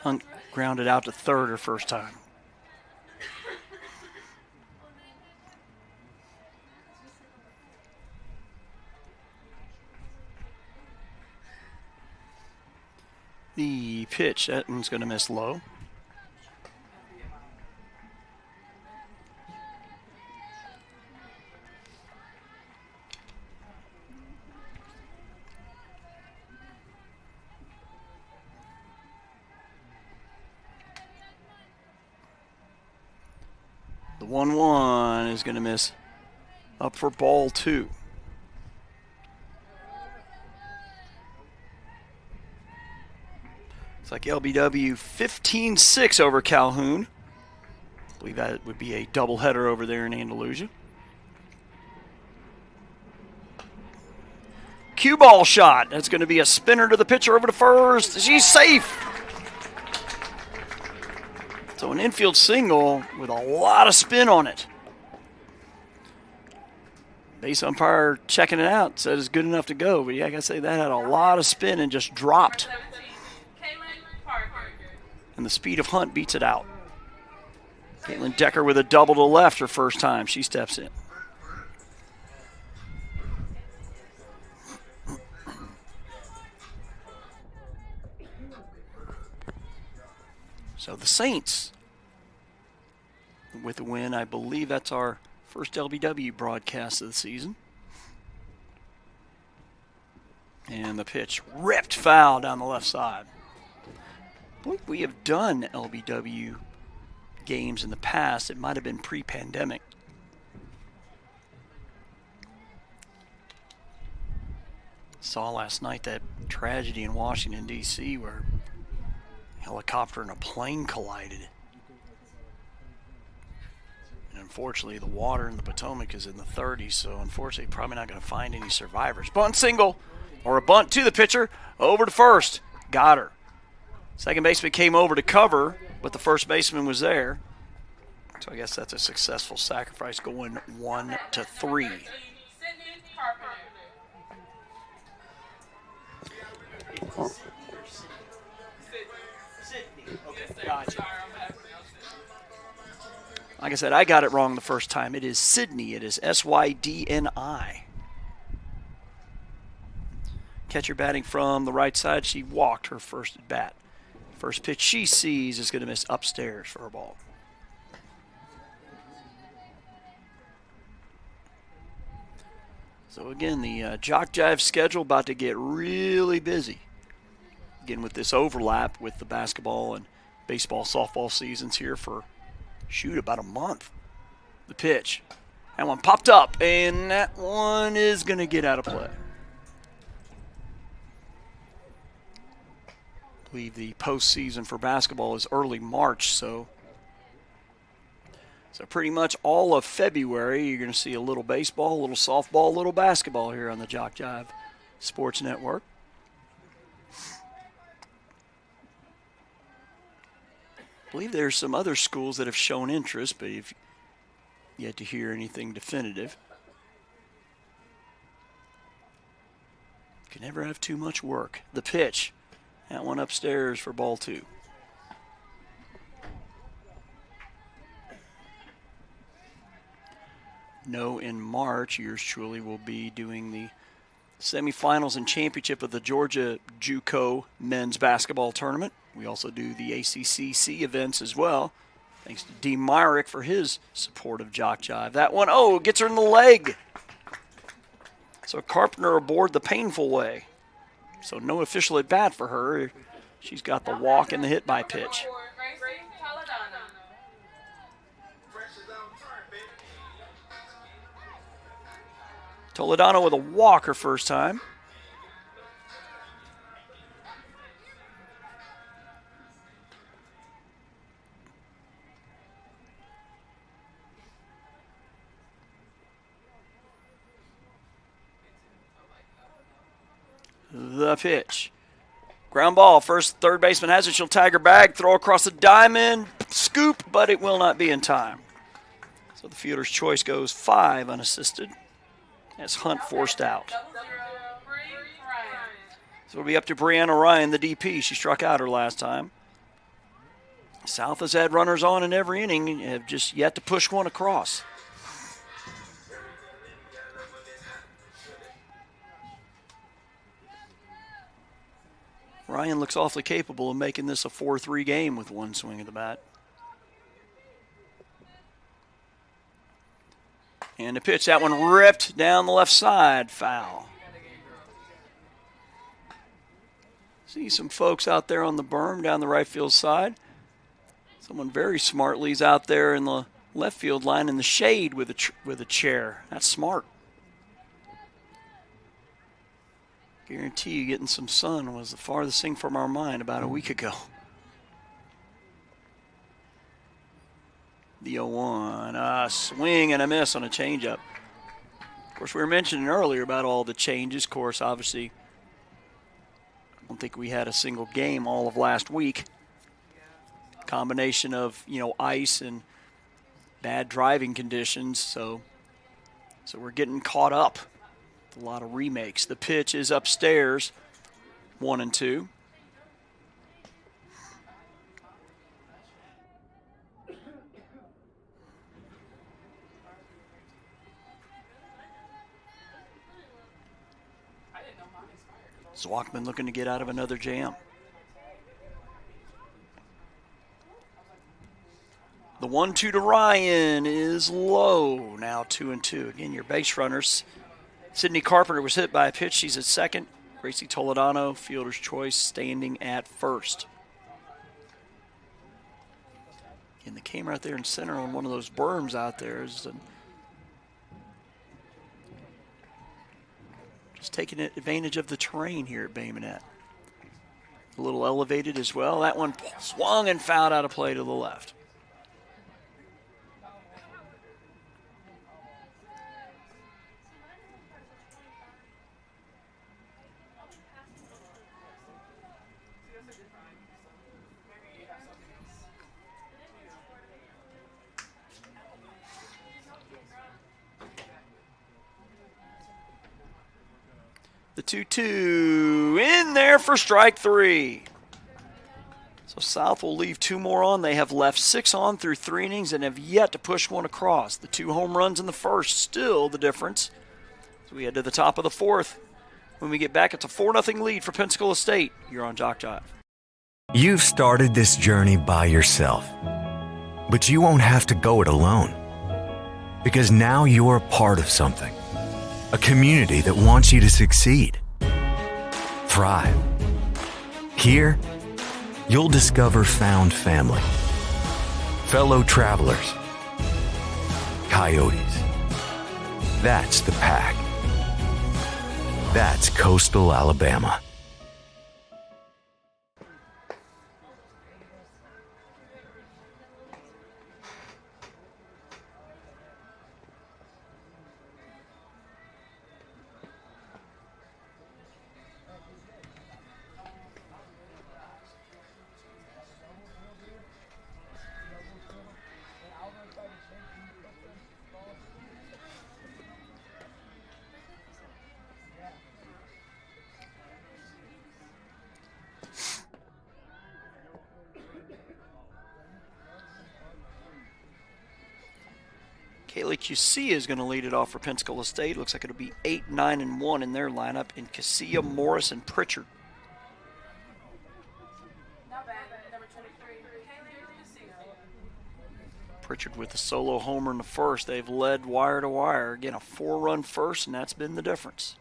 Hunt grounded out to third her first time. The pitch, that one's going to miss low. The 1-1 is going to miss up for ball 2. Like LBW 15-6 over Calhoun. I believe that would be a doubleheader over there in Andalusia. Cue ball shot. That's going to be a spinner to the pitcher over to first. She's safe. So an infield single with a lot of spin on it. Base umpire checking it out said it's good enough to go. But yeah, I got to say that had a lot of spin and just dropped. And the speed of Hunt beats it out. Caitlin Decker with a double to left her first time. She steps in. So the Saints with the win. I believe that's our first LBW broadcast of the season. And the pitch ripped foul down the left side. I believe we have done LBW games in the past. It might have been pre-pandemic. Saw last night that tragedy in Washington, D.C. where a helicopter and a plane collided. And unfortunately, the water in the Potomac is in the 30s, so unfortunately, probably not going to find any survivors. Bunt single, or a bunt to the pitcher, over to first. Got her. Second baseman came over to cover, but the first baseman was there. So I guess that's a successful sacrifice going 1-3. Gotcha. Like I said, I got it wrong the first time. It is Sydney. It is S-Y-D-N-I. Catcher batting from the right side. She walked her first at bat. First pitch she sees is going to miss upstairs for a ball. So again, the JockJive schedule about to get really busy. Again, with this overlap with the basketball and baseball, softball seasons here for, about a month. The pitch. That one popped up, and that one is going to get out of play. I believe the postseason for basketball is early March, so pretty much all of February you're going to see a little baseball, a little softball, a little basketball here on the JockJive Sports Network. I believe there's some other schools that have shown interest, but you've yet to hear anything definitive. Can never have too much work. The pitch. That one upstairs for ball 2. know, in March, yours truly will be doing the semifinals and championship of the Georgia JUCO men's basketball tournament. We also do the ACCC events as well. Thanks to D. Myrick for his support of JockJive. That one, gets her in the leg. So Carpenter aboard the painful way. So no official at bat for her. She's got the walk and the hit by pitch. Toledano with a walk her first time. The pitch. Ground ball. First third baseman has it. She'll tag her bag, throw across the diamond, scoop, but it will not be in time. So the fielder's choice goes 5 unassisted as Hunt forced out. So it'll be up to Brianna Ryan, the DP. She struck out her last time. South has had runners on in every inning and have just yet to push one across. Ryan looks awfully capable of making this a 4-3 game with one swing of the bat. And the pitch, that one ripped down the left side, foul. See some folks out there on the berm down the right field side. Someone very smartly is out there in the left field line in the shade with a chair. That's smart. Guarantee you getting some sun was the farthest thing from our mind about a week ago. The 0-1, a swing and a miss on a changeup. Of course, we were mentioning earlier about all the changes. Of course, obviously, I don't think we had a single game all of last week. Combination of, ice and bad driving conditions. So we're getting caught up. A lot of remakes. The pitch is upstairs, 1-2. Zwockman looking to get out of another jam. The 1-2 to Ryan is low. Now 2-2. Again, your base runners. Sydney Carpenter was hit by a pitch. She's at second. Gracie Toledano, fielder's choice, standing at first. And they came right there in center on one of those berms out there. Just taking advantage of the terrain here at Bay Minette. A little elevated as well. That one swung and fouled out of play to the left. The 2-2 in there for strike 3. So South will leave 2 more on. They have left 6 on through 3 innings and have yet to push one across. The 2 home runs in the first, still the difference. So we head to the top of the 4th. When we get back, it's a 4-0 lead for Pensacola State. You're on JockJive. You've started this journey by yourself, but you won't have to go it alone, because now you're a part of something. A community that wants you to succeed, thrive. Here, you'll discover found family, fellow travelers, coyotes. That's the pack. That's coastal Alabama. Kaylee Cusia is going to lead it off for Pensacola State. Looks like it'll be 8, 9, and 1 in their lineup in Cusia, Morris, and Pritchard. Pritchard with a solo homer in the first. They've led wire to wire. Again, a 4-run first, and that's been the difference.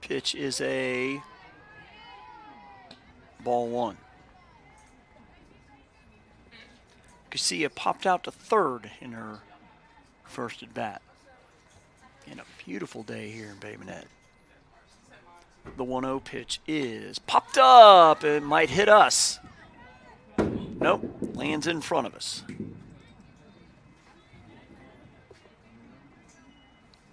Pitch is a ball 1. Cusia popped out to third in her first at bat. And a beautiful day here in Bay Minette. The 1-0 pitch is popped up. It might hit us. Nope, lands in front of us.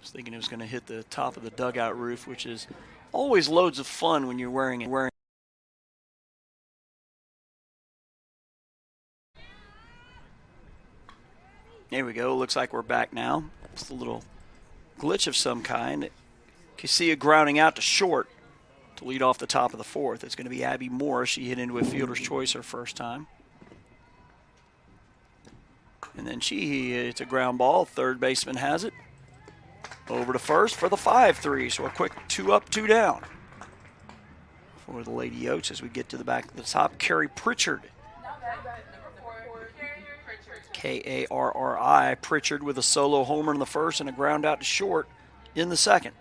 Thinking it was going to hit the top of the dugout roof, which is always loads of fun when you're wearing it. There we go. Looks like we're back now. It's a little glitch of some kind. Cusia grounding out to short to lead off the top of the fourth. It's going to be Abby Morris. She hit into a fielder's choice her first time. And then it's a ground ball. Third baseman has it. Over to first for the 5-3. So a quick 2 up, 2 down for the Lady Oaks as we get to the back of the top. Carrie Pritchard. K-A-R-R-I. Pritchard with a solo homer in the first and a ground out to short in the second.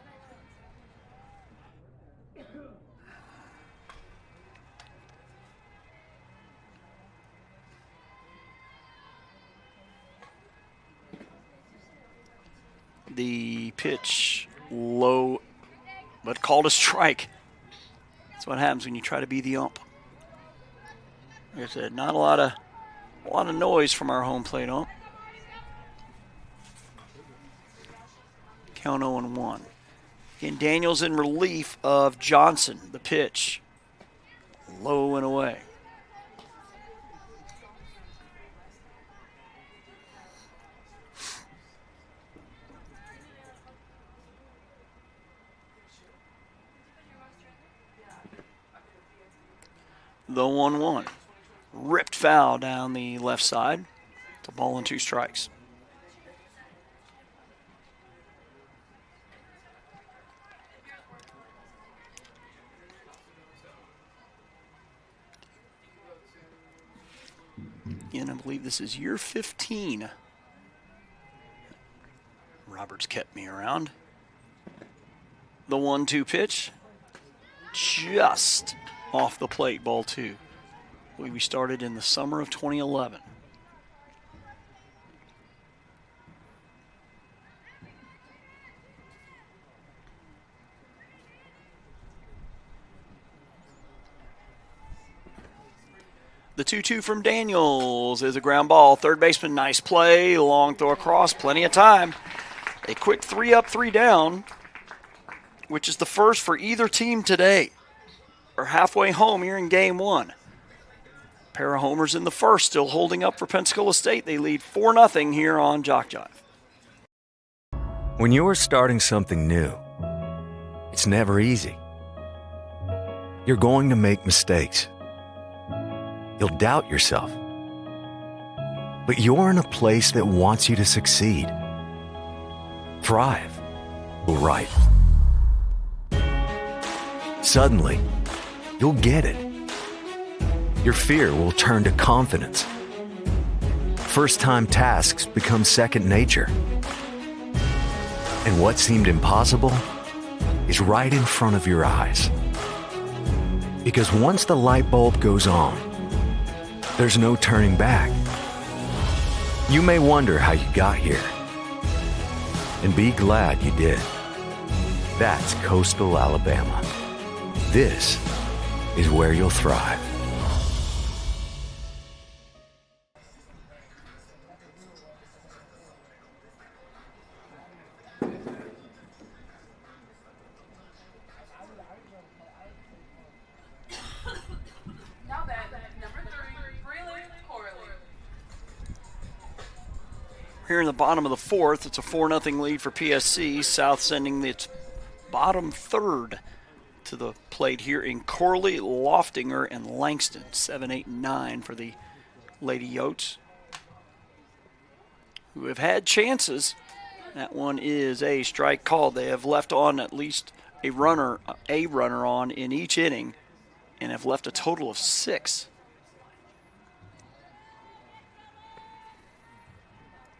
The pitch low, but called a strike. That's what happens when you try to be the ump. Like I said, not a lot of noise from our home plate ump. Count 0-1. Again, Daniels in relief of Johnson. The pitch low and away. The 1-1. Ripped foul down the left side. It's a ball and 2 strikes. Again, I believe this is year 15. Roberts kept me around. The 1-2 pitch. Just off the plate, ball 2. We started in the summer of 2011. The 2-2 from Daniels is a ground ball. Third baseman, nice play. Long throw across, plenty of time. A quick 3 up, 3 down, which is the first for either team today. We're halfway home here in game 1. Pair of homers in the first, still holding up for Pensacola State. They lead 4-0 here on JockJive. When you're starting something new, it's never easy. You're going to make mistakes. You'll doubt yourself. But you're in a place that wants you to succeed. Thrive. Right. Suddenly, you'll get it. Your fear will turn to confidence. First-time tasks become second nature. And what seemed impossible is right in front of your eyes. Because once the light bulb goes on, there's no turning back. You may wonder how you got here. And be glad you did. That's coastal Alabama. This is where you'll thrive. Now that number 3, here in the bottom of the fourth. It's a 4-0 lead for PSC. South sending its bottom third to the plate here in Corley, Loftinger, and Langston. 7, 8, and 9 for the Lady Yotes, who have had chances. That one is a strike called. They have left on at least a runner on in each inning and have left a total of 6.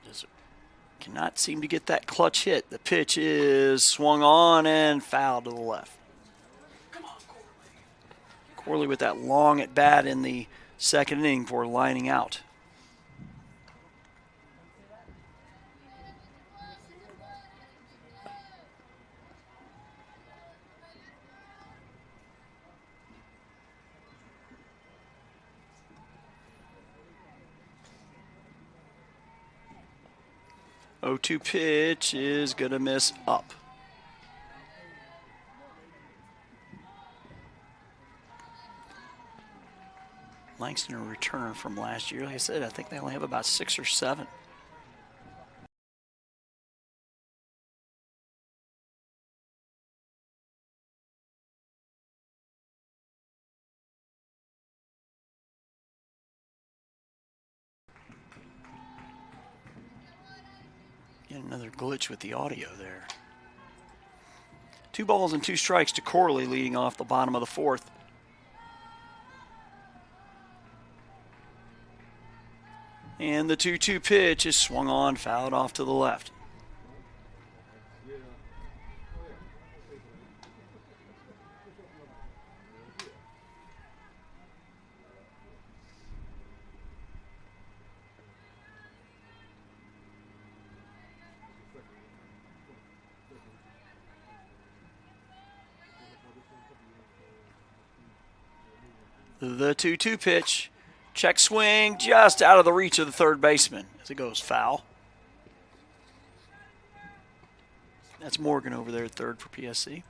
Just cannot seem to get that clutch hit. The pitch is swung on and fouled to the left. Corley with that long at bat in the second inning for lining out. Oh, 2 pitch is going to miss up. Langston, a returner from last year. Like I said, I think they only have about 6 or 7. Get another glitch with the audio there. 2 balls and 2 strikes to Corley, leading off the bottom of the fourth. And the 2-2 pitch is swung on, fouled off to the left. The 2-2 pitch. Check swing just out of the reach of the third baseman as it goes foul. That's Morgan over there at third for PSC.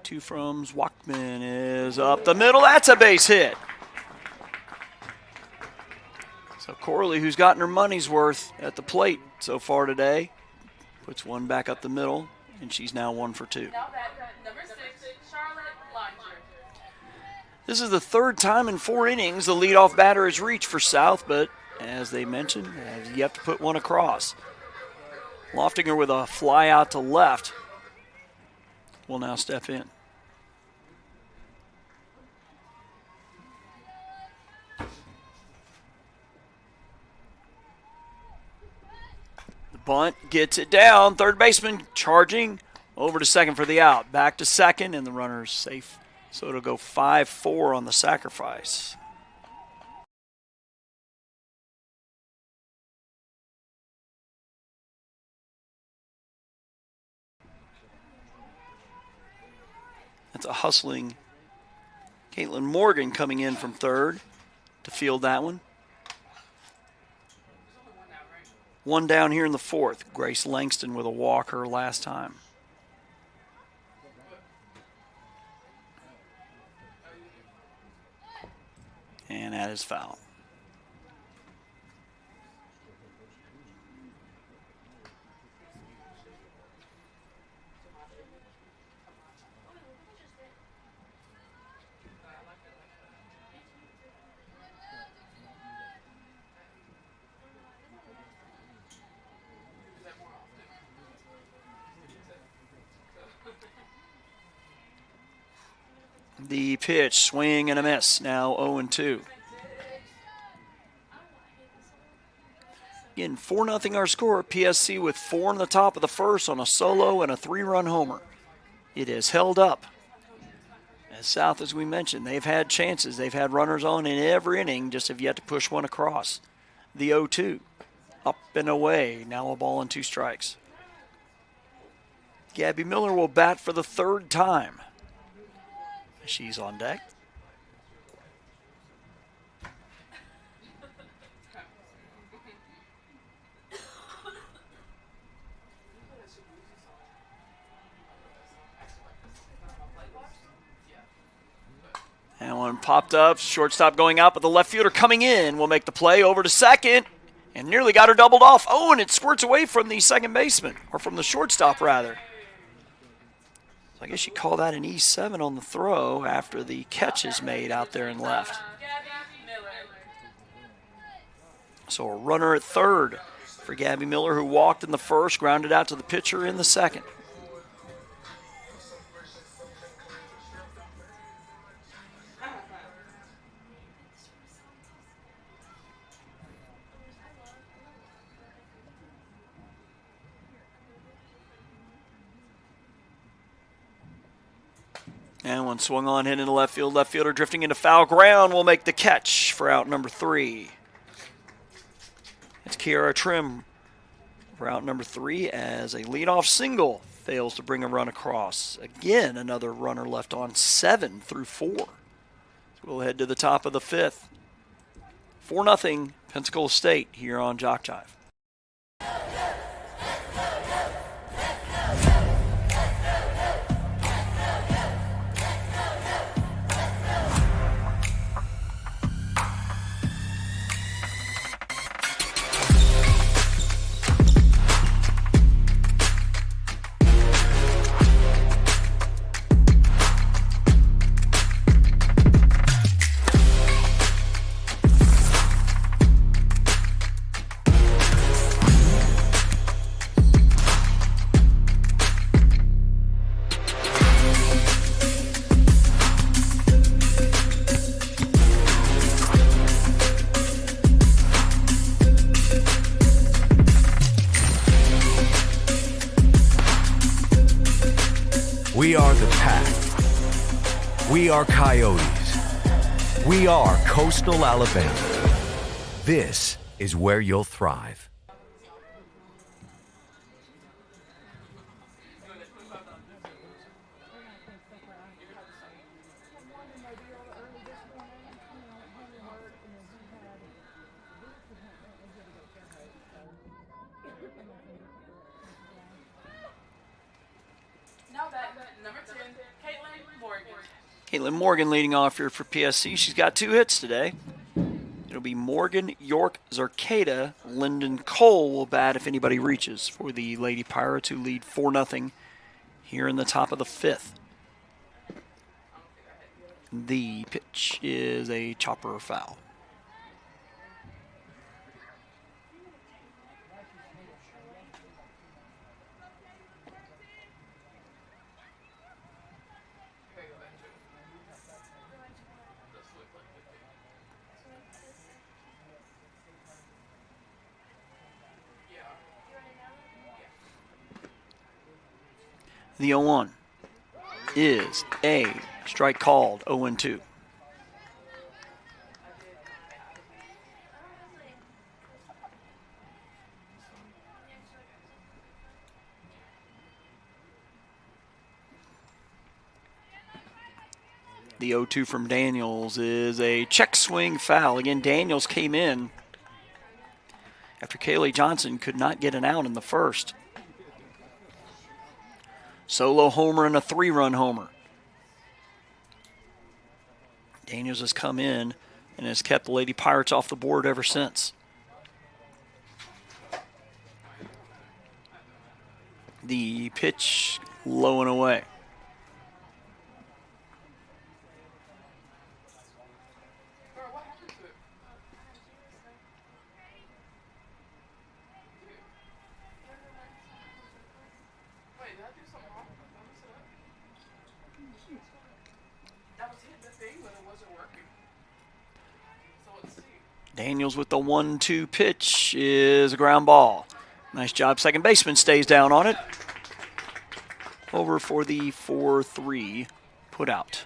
Two from Zwackman is up the middle. That's a base hit. So Corley, who's gotten her money's worth at the plate so far today, puts one back up the middle, and she's now 1 for 2. Now that number 6, Charlotte Langer. This is the third time in 4 innings the leadoff batter has reached for South, but as they mentioned, you have to put one across. Loftinger with a fly out to left will now step in. The bunt gets it down. Third baseman charging over to second for the out. Back to second, and the runner's safe. So it'll go 5-4 on the sacrifice. That's a hustling Caitlin Morgan coming in from third to field that one. One down here in the fourth. Grace Langston with a walk her last time. And that is foul. The pitch, swing and a miss. Now 0-2. Again, 4-0 our score. PSC with 4 in the top of the first on a solo and a 3-run homer. It has held up. As South, as we mentioned, they've had chances. They've had runners on in every inning, just have yet to push one across. The 0-2. Up and away. Now a ball and 2 strikes. Gabby Miller will bat for the third time. She's on deck. One popped up, shortstop going out, but the left fielder coming in will make the play over to second and nearly got her doubled off. Oh, and it squirts away from the second baseman, or from the shortstop, rather. So I guess you call that an E7 on the throw after the catch is made out there and left. So a runner at third for Gabby Miller, who walked in the first, grounded out to the pitcher in the second. And one swung on, hit into left field. Left fielder drifting into foul ground will make the catch for out number 3. It's Kiara Trim for out number 3 as a leadoff single fails to bring a run across. Again, another runner left on 7 through 4. So we'll head to the top of the 5th. 4-0 Pensacola State here on JockJive. We are the Pack. We are Coyotes. We are Coastal Alabama. This is where you'll thrive. Now that number 10, Caitlin Morgan. Caitlin Morgan leading off here for PSC. She's got 2 hits today. It'll be Morgan, York, Zarcada, Lyndon Cole will bat if anybody reaches for the Lady Pirates, who lead 4-0 here in the top of the 5th. The pitch is a chopper foul. The 0-1 is a strike called, 0-2. The 0-2 from Daniels is a check swing foul. Again, Daniels came in after Kaylee Johnson could not get an out in the first. Solo homer and a 3-run homer. Daniels has come in and has kept the Lady Pirates off the board ever since. The pitch low and away. Daniels with the 1-2 pitch is a ground ball. Nice job. Second baseman stays down on it. Over for the 4-3 put out.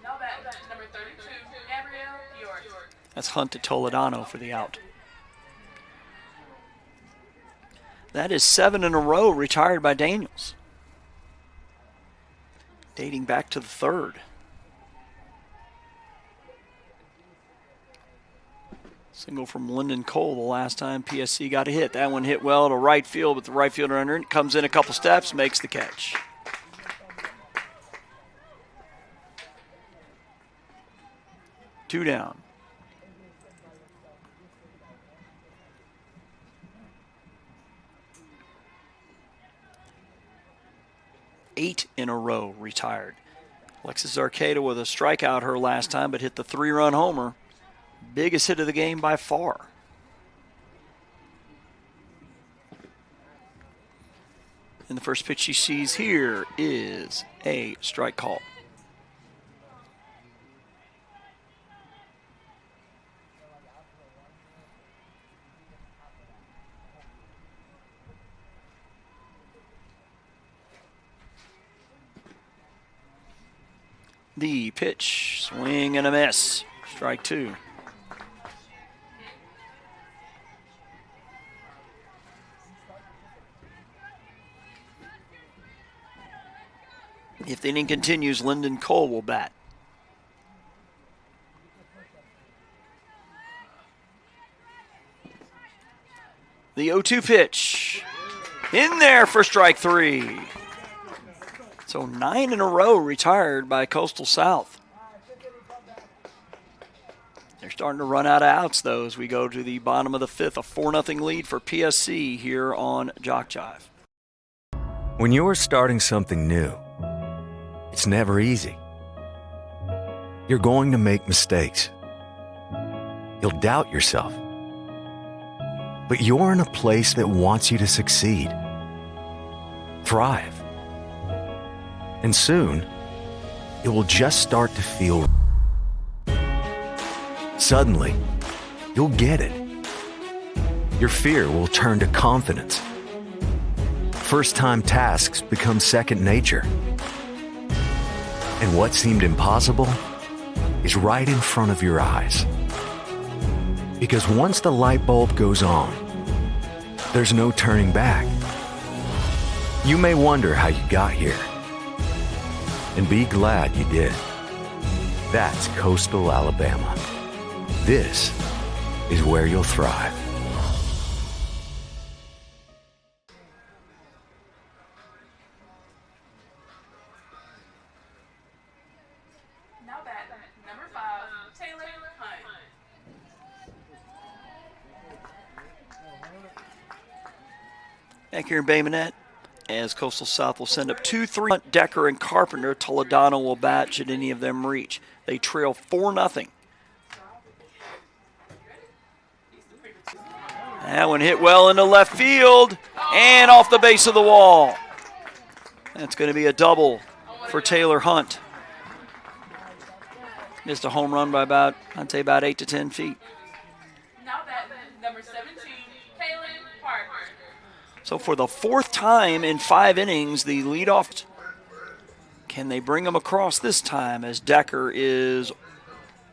Now that number 32, Gabrielle York. That's Hunt to Toledano for the out. That is 7 in a row retired by Daniels, dating back to the 3rd. Single from Lyndon Cole the last time PSC got a hit. That one hit well to right field, but the right fielder under it comes in a couple steps, makes the catch. 2 down. Eight in a row retired. Alexis Arcada with a strikeout her last time, but hit the 3-run homer. Biggest hit of the game by far. And the first pitch she sees here is a strike call. The pitch, swing and a miss. Strike 2. If the inning continues, Lyndon Cole will bat. The 0-2 pitch. In there for strike 3. So 9 in a row retired by Coastal South. They're starting to run out of outs, though, as we go to the bottom of the 5th. A 4-0 lead for PSC here on JockJive. When you're starting something new, it's never easy. You're going to make mistakes. You'll doubt yourself. But you're in a place that wants you to succeed, thrive. And soon, it will just start to feel. Suddenly, you'll get it. Your fear will turn to confidence. First-time tasks become second nature. And what seemed impossible is right in front of your eyes. Because once the light bulb goes on, there's no turning back. You may wonder how you got here. And be glad you did. That's Coastal Alabama. This is where you'll thrive. Now bat, number 5, Taylor Hunt. Back here in Bay Minette, as Coastal South will send up 2-3. Decker and Carpenter. Toledano will bat should any of them reach. They trail 4-0. That one hit well into left field and off the base of the wall. That's going to be a double for Taylor Hunt. Missed a home run by I'd say about 8 to 10 feet. Now bat, number 17, Kaylin Parker. So for the 4th time in 5 innings, the leadoff. Can they bring him across this time, as Decker is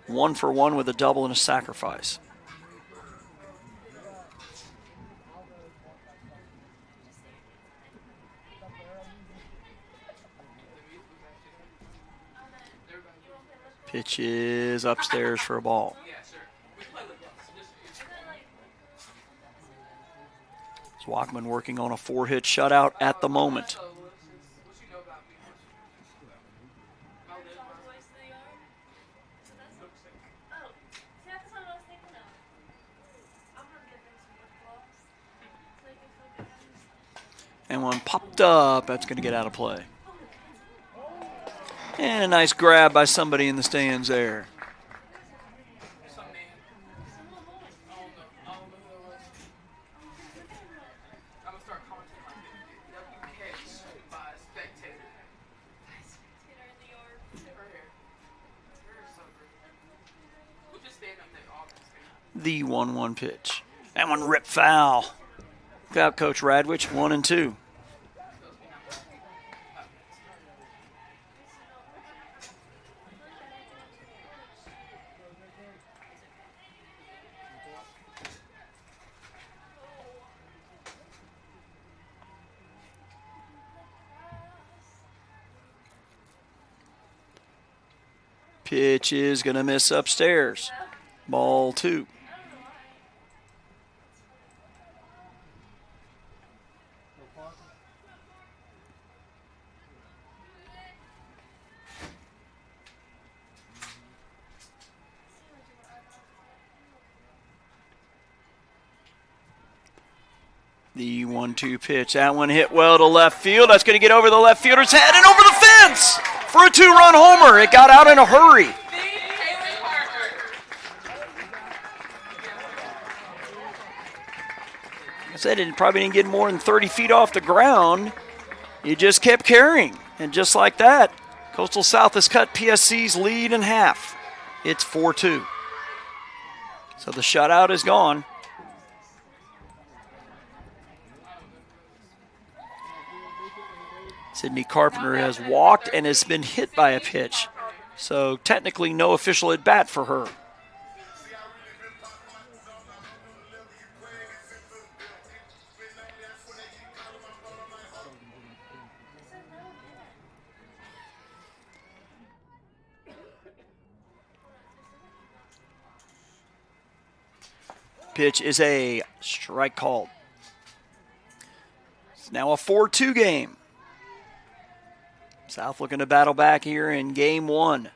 1 for 1 with a double and a sacrifice? Pitch is upstairs for a ball. Walkman working on a 4-hit shutout at the moment. And one popped up. That's going to get out of play. And a nice grab by somebody in the stands there. The 1-1 pitch. That one ripped foul. Look out, Coach Radwich, 1-2. Pitch is going to miss upstairs. Ball 2. The 1-2 pitch. That one hit well to left field. That's going to get over the left fielder's head and over the fence for a 2-run homer. It got out in a hurry. I said it probably didn't get more than 30 feet off the ground. It just kept carrying. And just like that, Coastal South has cut PSC's lead in half. It's 4-2. So the shutout is gone. Sidney Carpenter has walked and has been hit by a pitch. So technically no official at bat for her. Pitch is a strike called. It's now a 4-2 game. South looking to battle back here in game 1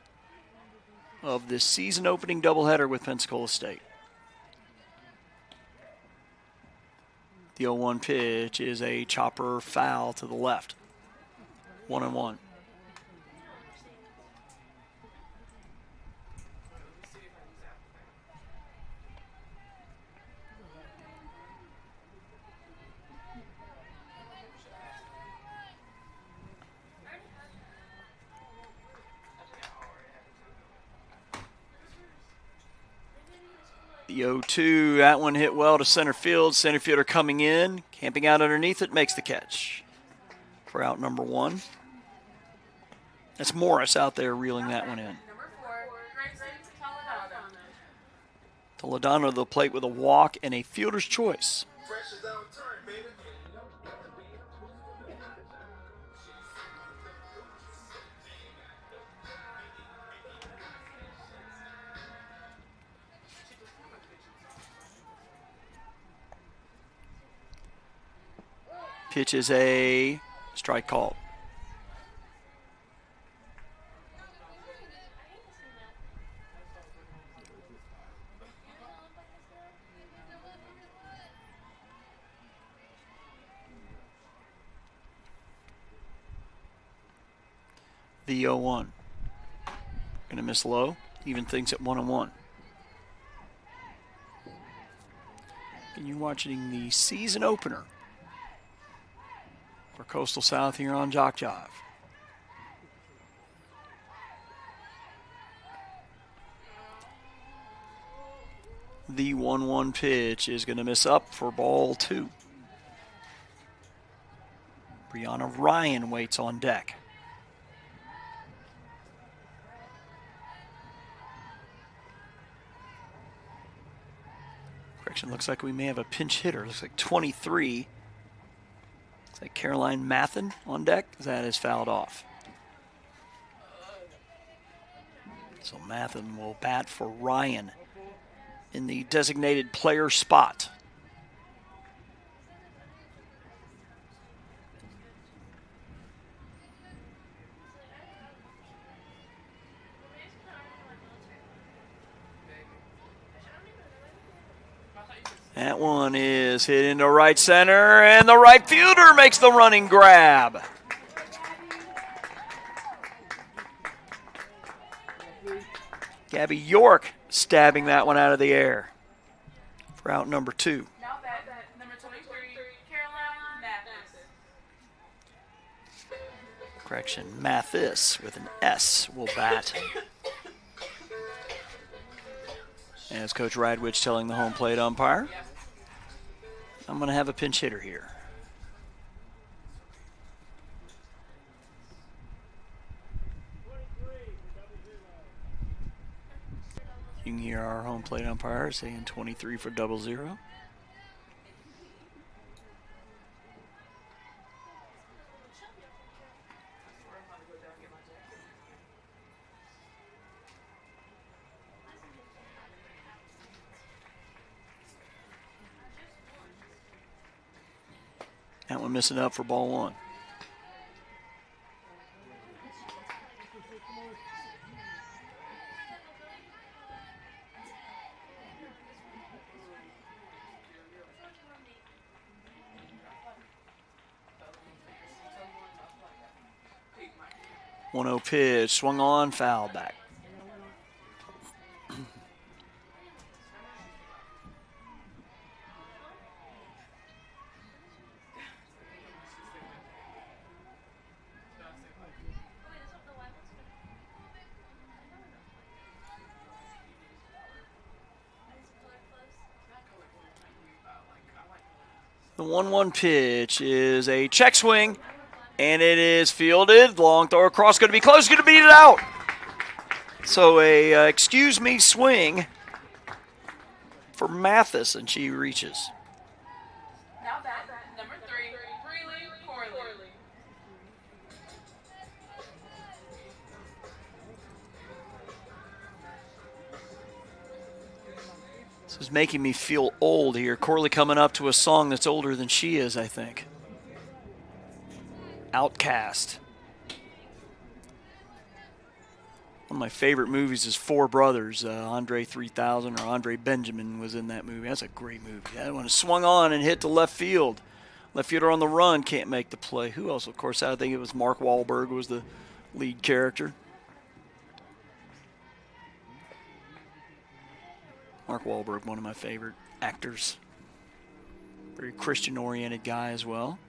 of this season opening doubleheader with Pensacola State. The 0-1 pitch is a chopper foul to the left. 1-1. The 0-2, that one hit well to center field. Center fielder coming in, camping out underneath it, makes the catch for out number 1. That's Morris out there reeling that one in. Toledano to the plate with a walk and a fielder's choice. Pitch is a strike call. The 0-1. Going to miss low. Even things at 1-1. And you're watching the season opener for Coastal South here on JockJive. The 1-1 pitch is going to miss up for ball 2. Brianna Ryan waits on deck. Correction, looks like we may have a pinch hitter. Looks like 23. Looks like Caroline Mathen on deck. That is fouled off. So Mathen will bat for Ryan in the designated player spot. That one is hit into right center, and the right fielder makes the running grab. Gabby York stabbing that one out of the air for out number 2. Now that number 23, Caroline Mathis. Correction, Mathis with an S will bat. As Coach Radwich telling the home plate umpire, I'm going to have a pinch hitter here. You can hear our home plate umpire saying 23 for 00. That one missing up for ball 1. 1-0 pitch, swung on, foul back. The 1-1 pitch is a check swing, and it is fielded. Long throw across, going to be close, going to beat it out. So a excuse me swing for Mathis, and she reaches. Now back, number 3, Breeley Corley. This is making me feel old here. Corley coming up to a song that's older than she is, I think. Outcast. One of my favorite movies is Four Brothers. Andre 3000 or Andre Benjamin was in that movie. That's a great movie. That one swung on and hit to left field. Left fielder on the run, can't make the play. Who else? Of course, I think it was Mark Wahlberg was the lead character. Mark Wahlberg, one of my favorite actors. Very Christian-oriented guy as well.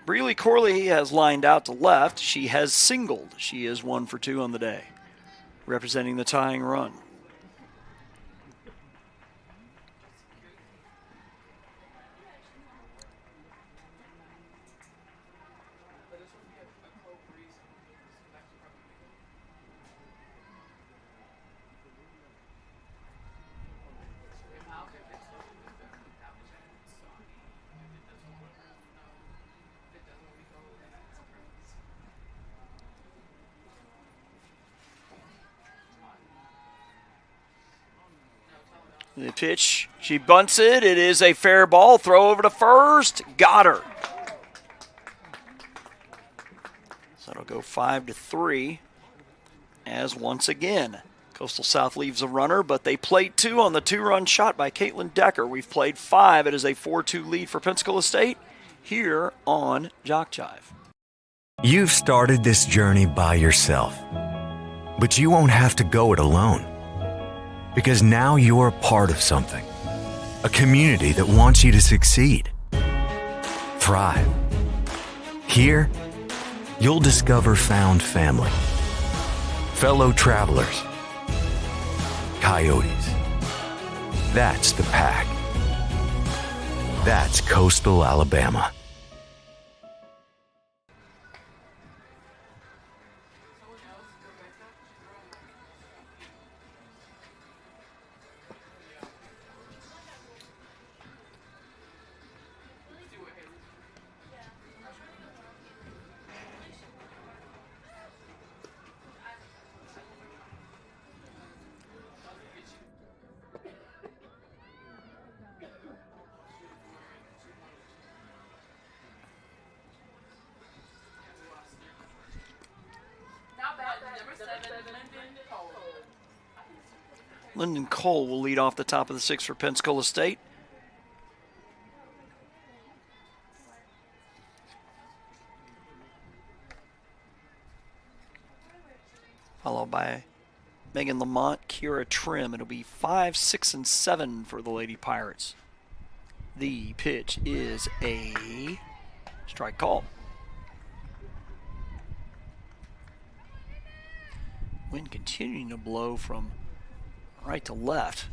Breeley Corley has lined out to left. She has singled. She is 1 for 2 on the day, representing the tying run. The pitch, she bunts it. It is a fair ball. Throw over to first. Got her. So it'll go 5-3 as once again Coastal South leaves a runner, but they played 2 on the 2-run shot by Caitlin Decker. We've played 5. It is a 4-2 lead for Pensacola State here on JockJive. You've started this journey by yourself, but you won't have to go it alone. Because now you're a part of something, a community that wants you to succeed, thrive. Here, you'll discover found family, fellow travelers, coyotes. That's the pack. That's Coastal Alabama. Lyndon Cole will lead off the top of the 6th for Pensacola State. Followed by Megan Lamont, Kira Trim. It'll be 5, 6, and 7 for the Lady Pirates. The pitch is a strike call. Wind continuing to blow from right to left.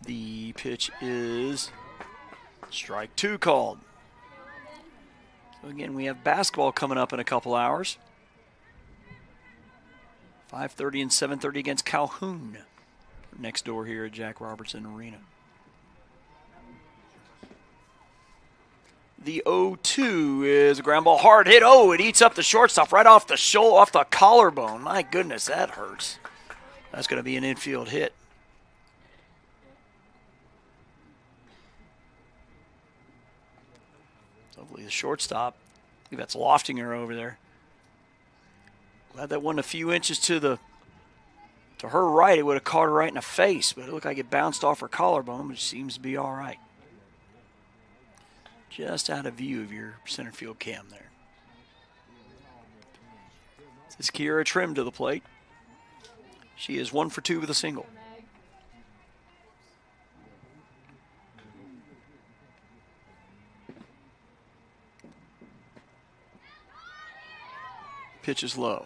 The pitch is strike 2 called. So again, we have basketball coming up in a couple hours. 5:30 and 7:30 against Calhoun next door here at Jack Robertson Arena. The 0-2 is a ground ball, hard hit. Oh, it eats up the shortstop right off the shoulder, off the collarbone. My goodness, that hurts. That's going to be an infield hit. Hopefully the shortstop, I think that's Loftinger over there. Glad that wasn't a few inches to her right. It would have caught her right in the face, but it looked like it bounced off her collarbone, which seems to be all right. just out of view of your center field cam there. This is Kiera Trim to the plate. She is 1 for 2 with a single. Pitch is low.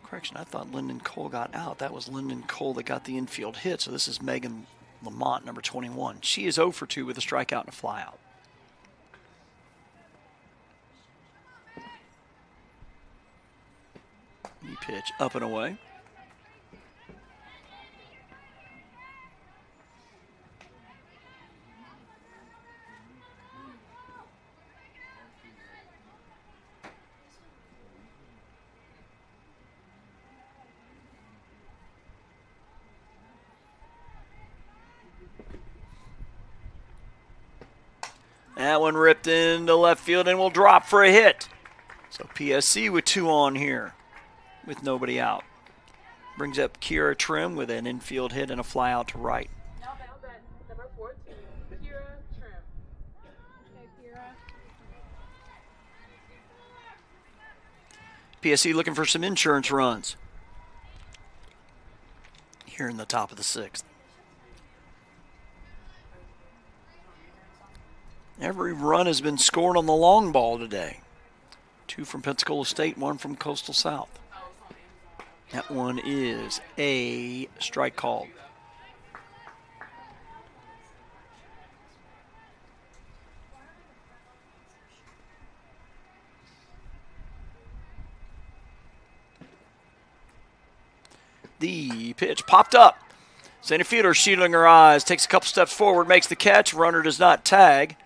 Correction, I thought Lyndon Cole got out. That was Lyndon Cole that got the infield hit. So this is Megan Lamont, number 21. She is 0 for 2 with a strikeout and a flyout. The pitch up and away. That one ripped into left field and will drop for a hit. So PSC with 2 on here with nobody out. Brings up Kiera Trim with an infield hit and a fly out to right. Now bat number 14, Kiera Trim. Okay, Kiera. PSC looking for some insurance runs here in the top of the 6th. Every run has been scored on the long ball today. 2 from Pensacola State, 1 from Coastal South. That one is a strike called. The pitch popped up. Center fielder shielding her eyes, takes a couple steps forward, makes the catch. Runner does not tag.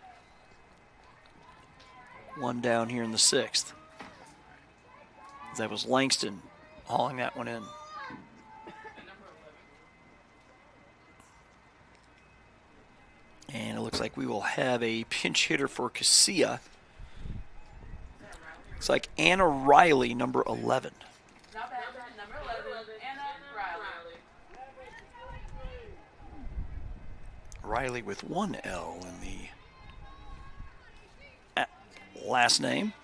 1 down here in the 6th. That was Langston hauling that one in. And it looks like we will have a pinch hitter for Casilla. Looks like Anna Riley, number 11. Now bat number 11, Anna Riley. Riley with 1 L in the last name.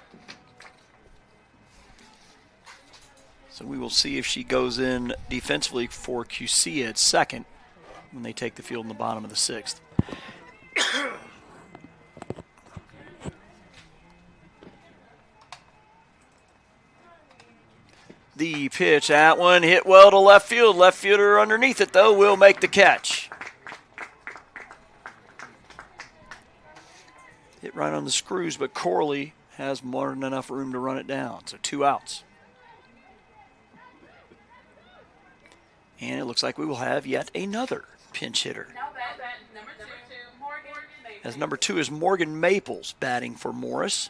So we will see if she goes in defensively for QC at second when they take the field in the bottom of the 6th. The pitch, that one hit well to left field. Left fielder underneath it, though, will make the catch. Hit right on the screws, but Corley has more than enough room to run it down. So 2 outs. And it looks like we will have yet another pinch hitter. Now bat number 2, Morgan Maples. As number 2 is Morgan Maples batting for Morris.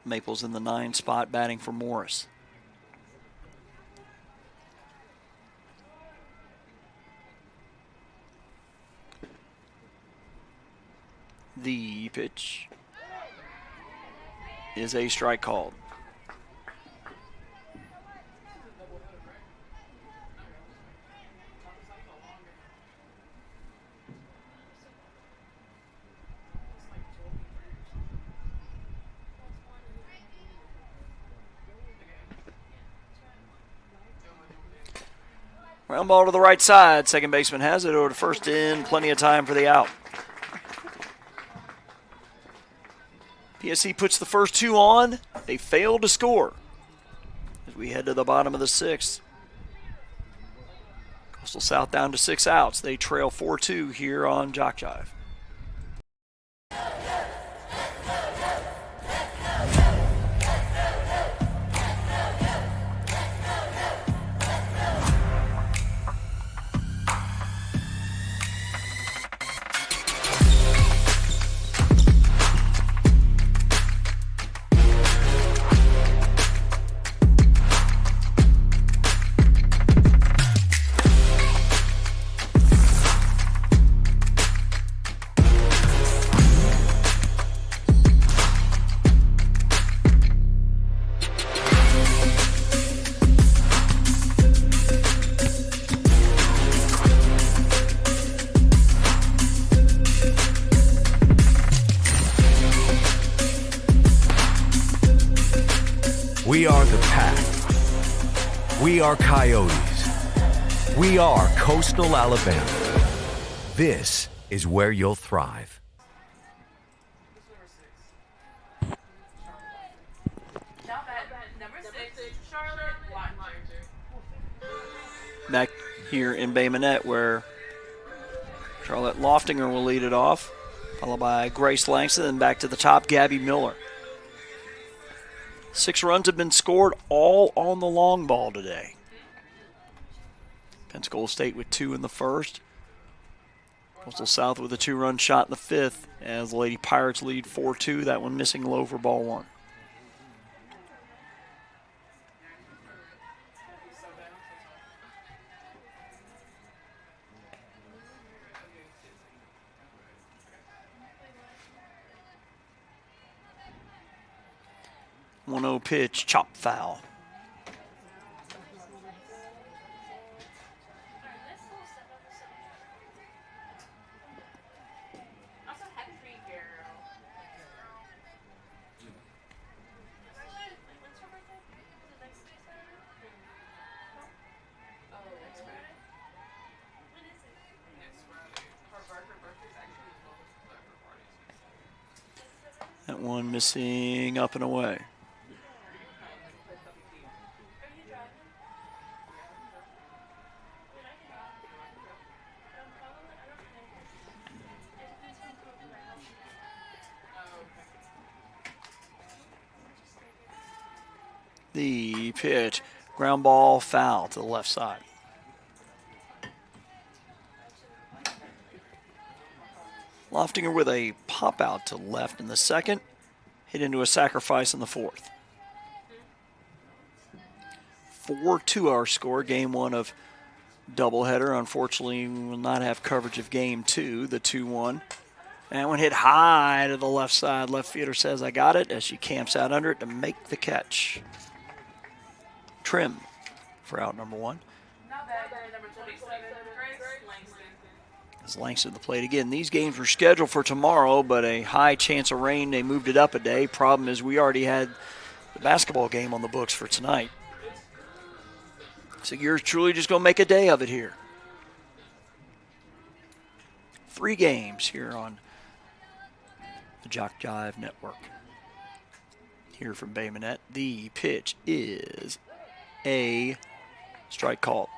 Maples in the 9 spot batting for Morris. The pitch is a strike called. Ground ball to the right side. Second baseman has it over to first in. Plenty of time for the out. PSC puts the first 2 on. They fail to score as we head to the bottom of the 6th. Coastal South down to 6 outs. They trail 4-2 here on JockJive. We are Coyotes. We are Coastal Alabama. This is where you'll thrive. Back here in Bay Minette, where Charlotte Loftinger will lead it off, followed by Grace Langston, and back to the top, Gabby Miller. 6 runs have been scored, all on the long ball today. Pensacola State with 2 in the first. Coastal South with a 2-run shot in the 5th, as the Lady Pirates lead 4-2. That one missing low for ball 1. One-0 pitch, chop foul. That one missing up and away. The pitch, ground ball, foul to the left side. Loftinger with a pop out to left in the second, hit into a sacrifice in the 4th. 4-2 our score, game 1 of doubleheader. Unfortunately, we will not have coverage of game 2, the 2-1. That one hit high to the left side. Left fielder says, I got it, as she camps out under it to make the catch. Trim for out number 1. As Langston at the plate again. These games were scheduled for tomorrow, but a high chance of rain, they moved it up a day. Problem is we already had the basketball game on the books for tonight. So yours truly just going to make a day of it here. 3 games here on the JockJive Network. Here from Bay Minette, the pitch is a strike call.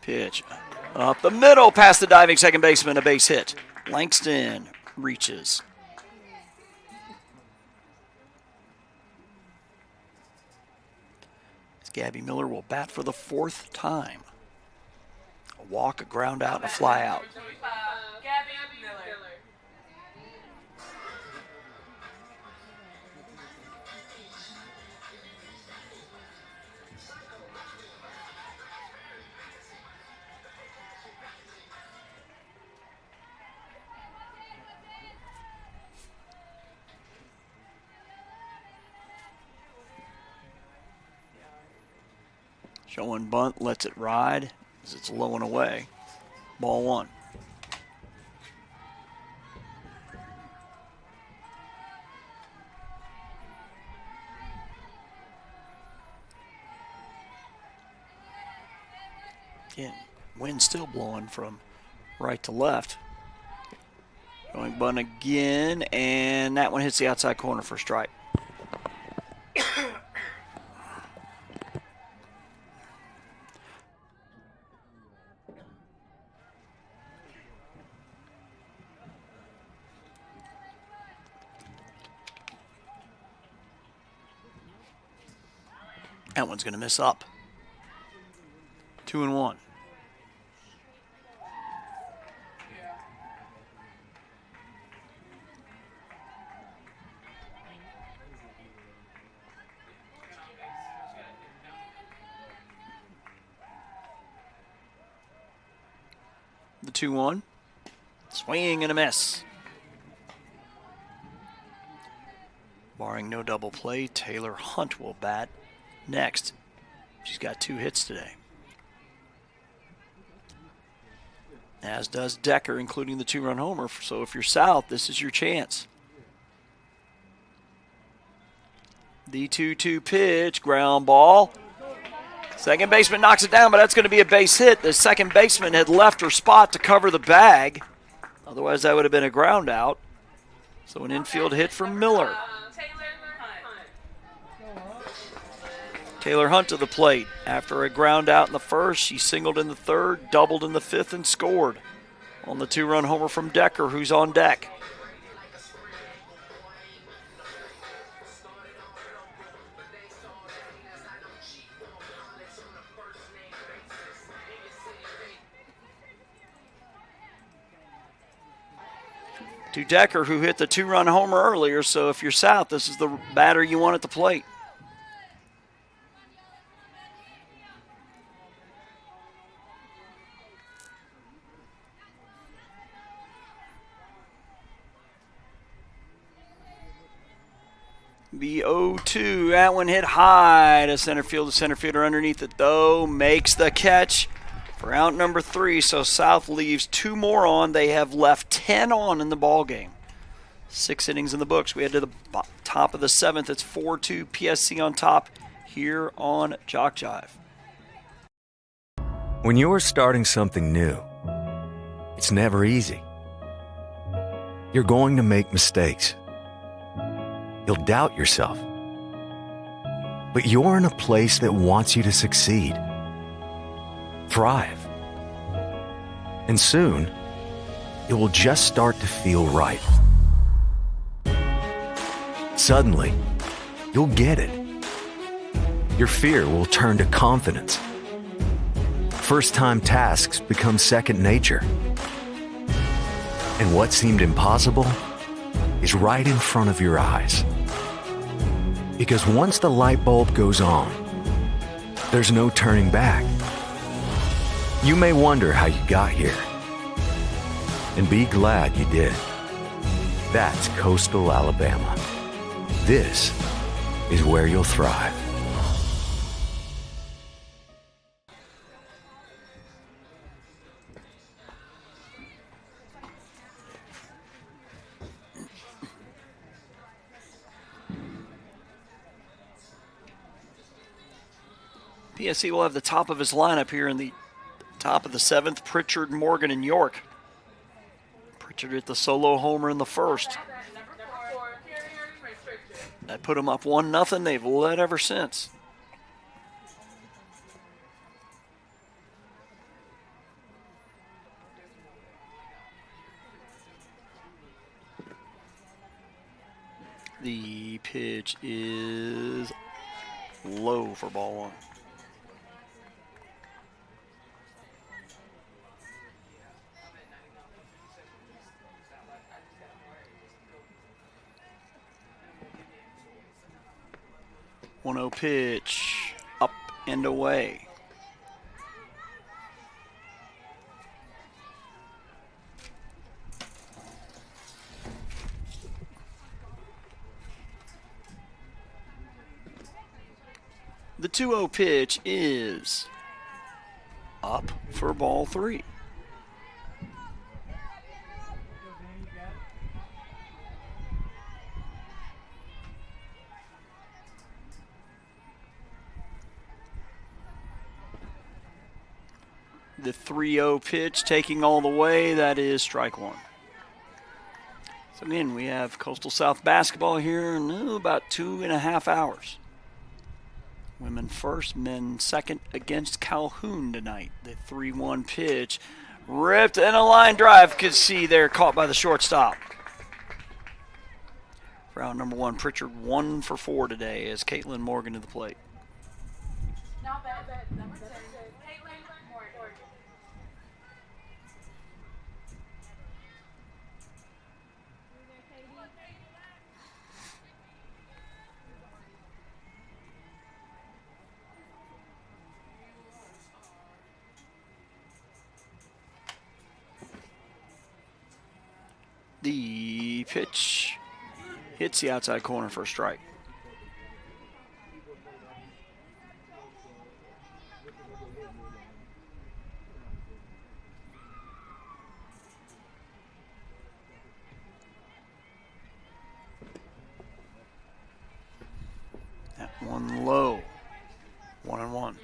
Pitch up the middle, past the diving second baseman, a base hit. Langston reaches. Gabby Miller will bat for the 4th time. A walk, a ground out, and a fly out. Showing bunt, lets it ride as it's low and away. Ball 1. Again, wind still blowing from right to left. Going bunt again, and that one hits the outside corner for a strike. That one's going to miss up. 2-1. The 2-1. Swing and a miss. Barring no double play, Taylor Hunt will bat next She's got 2 hits today. As does Decker, including the 2-run homer. So if you're South, this is your chance. The 2-2 pitch, ground ball. Second baseman knocks it down, but that's going to be a base hit. The second baseman had left her spot to cover the bag. Otherwise, that would have been a ground out. So an infield hit from Miller. Taylor Hunt to the plate. After a ground out in the first, she singled in the third, doubled in the fifth, and scored on the 2-run homer from Decker, who's on deck. To Decker, who hit the 2-run homer earlier, so if you're South, this is the batter you want at the plate. The 0-2, that one hit high to center field. The center fielder underneath it, though, makes the catch for out number 3. So South leaves 2 more on. They have left 10 on in the ball game. 6 innings in the books. We head to the top of the 7th. It's 4-2 PSC on top here on JockJive. When you're starting something new, it's never easy. You're going to make mistakes. You'll doubt yourself. But you're in a place that wants you to succeed, thrive. And soon, it will just start to feel right. Suddenly, you'll get it. Your fear will turn to confidence. First-time tasks become second nature. And what seemed impossible is right in front of your eyes. Because once the light bulb goes on, there's no turning back. You may wonder how you got here, and be glad you did. That's coastal Alabama. This is where you'll thrive. PSC will have the top of his lineup here in the top of the 7th. Pritchard, Morgan, and York. Pritchard hit the solo homer in the first. That put them up 1-0. They've led ever since. The pitch is low for ball 1. One-0 pitch, up and away. The 2-0 pitch is up for ball 3. The 3-0 pitch taking all the way, that is strike 1. So again, we have Coastal South basketball here in about 2.5 hours. Women first, men second against Calhoun tonight. The 3-1 pitch, ripped and a line drive, could see there, caught by the shortstop. For out number 1, Pritchard 1 for 4 today as Caitlin Morgan to the plate. Not bad. Number 10, Caitlin Morgan. The pitch hits the outside corner for a strike. That one low. 1-1.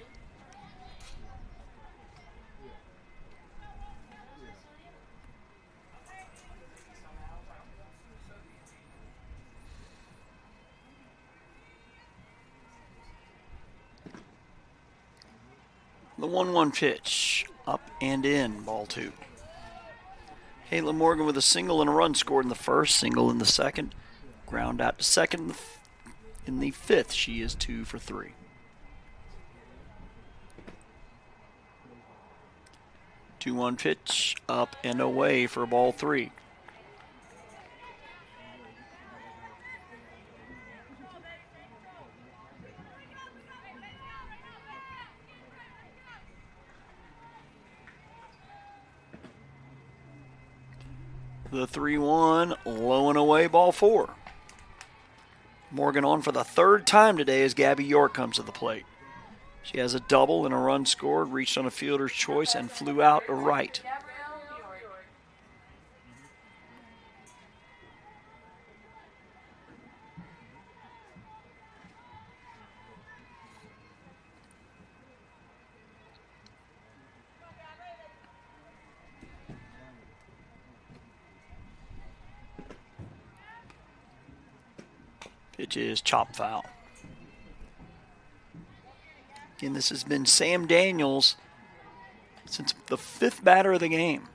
The 1-1 pitch, up and in, ball 2. Kayla Morgan with a single and a run scored in the first, single in the second. Ground out to second in the fifth. She is 2 for 3. Two 2-1 pitch, up and away for ball 3. The 3-1, low and away, ball 4. Morgan on for the third time today as Gabby York comes to the plate. She has a double and a run scored, reached on a fielder's choice, and flew out to right. Pitch is chop foul. Again, this has been Sam Daniels since the 5th batter of the game.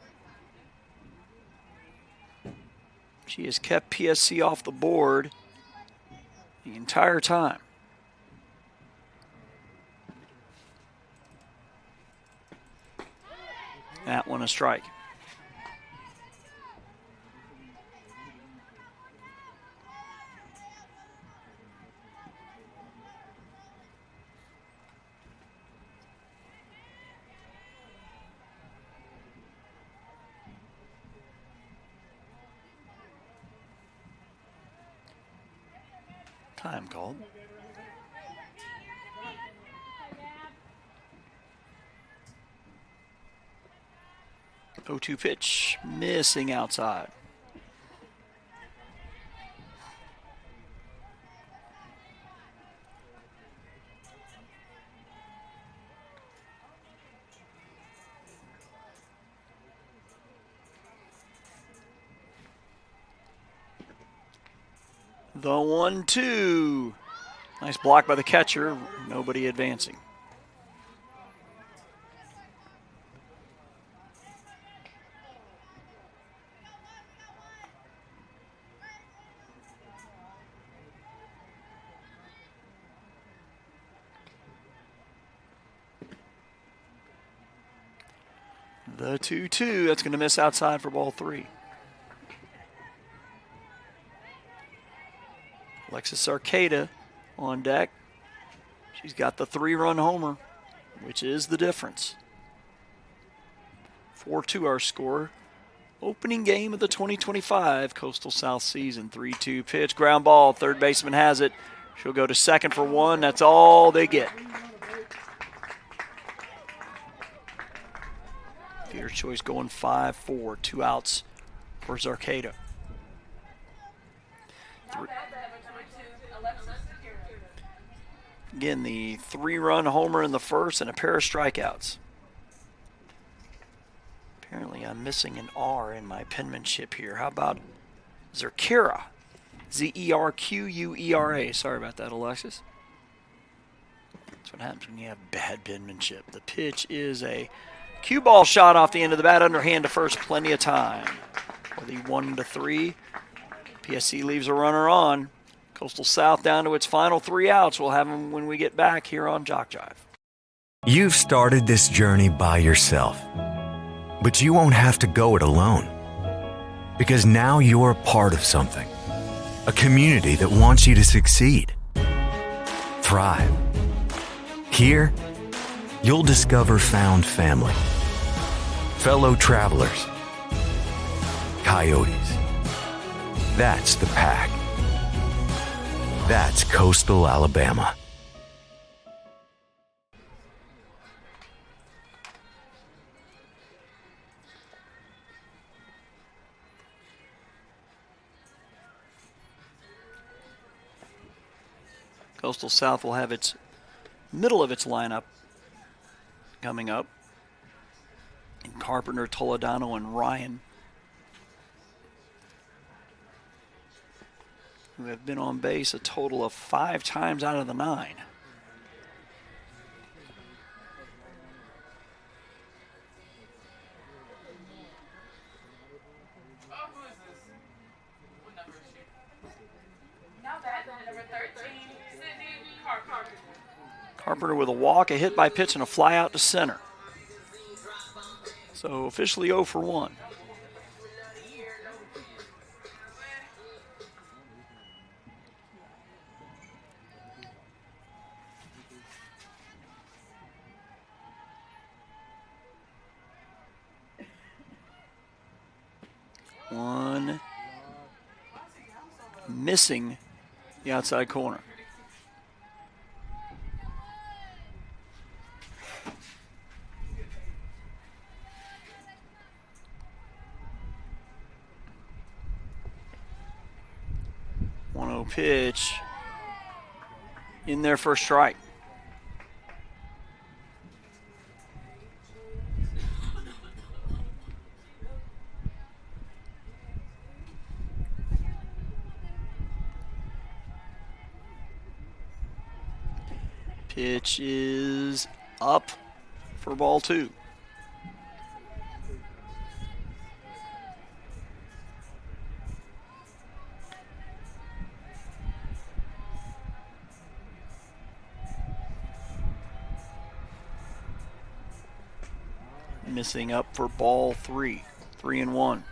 She has kept PSC off the board the entire time. That one a strike. Time called. Oh, 0-2 pitch, missing outside. The 1-2. Nice block by the catcher. Nobody advancing. The 2-2. That's going to miss outside for ball 3. Alexis Arcada on deck. She's got the 3-run homer, which is the difference. 4-2 our score. Opening game of the 2025 Coastal South season. 3-2 pitch, ground ball. Third baseman has it. She'll go to second for 1. That's all they get. Fielder's choice going 5-4. 2 outs for Arcada. Again, the 3-run homer in the first and a pair of strikeouts. Apparently, I'm missing an R in my penmanship here. How about Zerquera? Zerquera. Sorry about that, Alexis. That's what happens when you have bad penmanship. The pitch is a cue ball shot off the end of the bat, underhand to first, plenty of time. For the 1-3, PSC leaves a runner on. Coastal South down to its final 3 outs. We'll have them when we get back here on JockJive. You've started this journey by yourself, but you won't have to go it alone. Because now you're a part of something, a community that wants you to succeed, thrive. Here, you'll discover found family, fellow travelers, coyotes. That's the pack. That's Coastal Alabama. Coastal South will have its middle of its lineup coming up. And Carpenter, Toledano, and Ryan, who have been on base a total of 5 times out of the 9. Carpenter with a walk, a hit by pitch, and a fly out to center. So officially 0 for 1. One missing the outside corner. Pitch in there for a strike. Pitch is up for ball 2. Missing up for ball 3. 3-1.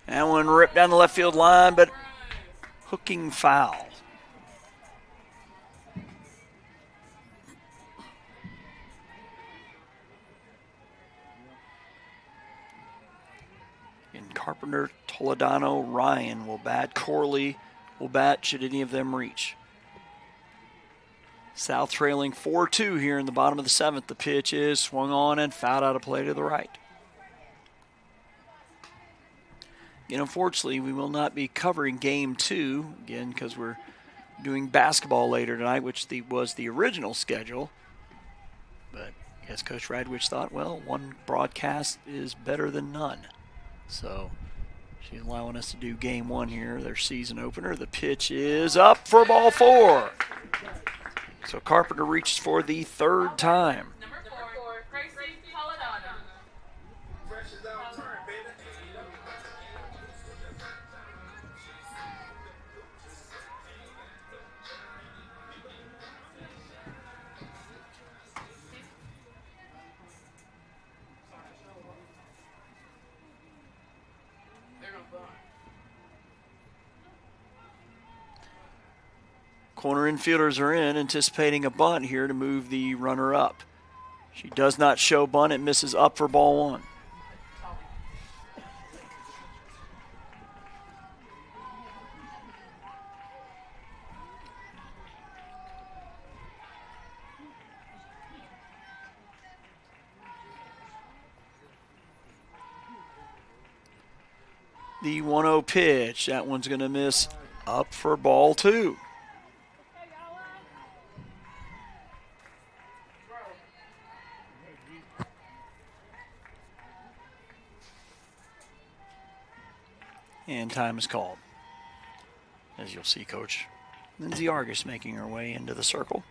That one ripped down the left field line, but hooking foul. And Carpenter, Toledano, Ryan will bat. Corley will bat should any of them reach. South trailing 4-2 here in the bottom of the 7th. The pitch is swung on and fouled out of play to the right. And unfortunately, we will not be covering Game 2, again, because we're doing basketball later tonight, which was the original schedule. But I guess Coach Radwich thought, well, one broadcast is better than none. So she's allowing us to do Game 1 here, their season opener. The pitch is up for ball 4. So Carpenter reaches for the 3rd time. Corner infielders are in, anticipating a bunt here to move the runner up. She does not show bunt. It misses up for ball 1. The 1-0 pitch. That one's going to miss up for ball 2. And time is called. As you'll see, Coach Lindsay Argus making her way into the circle.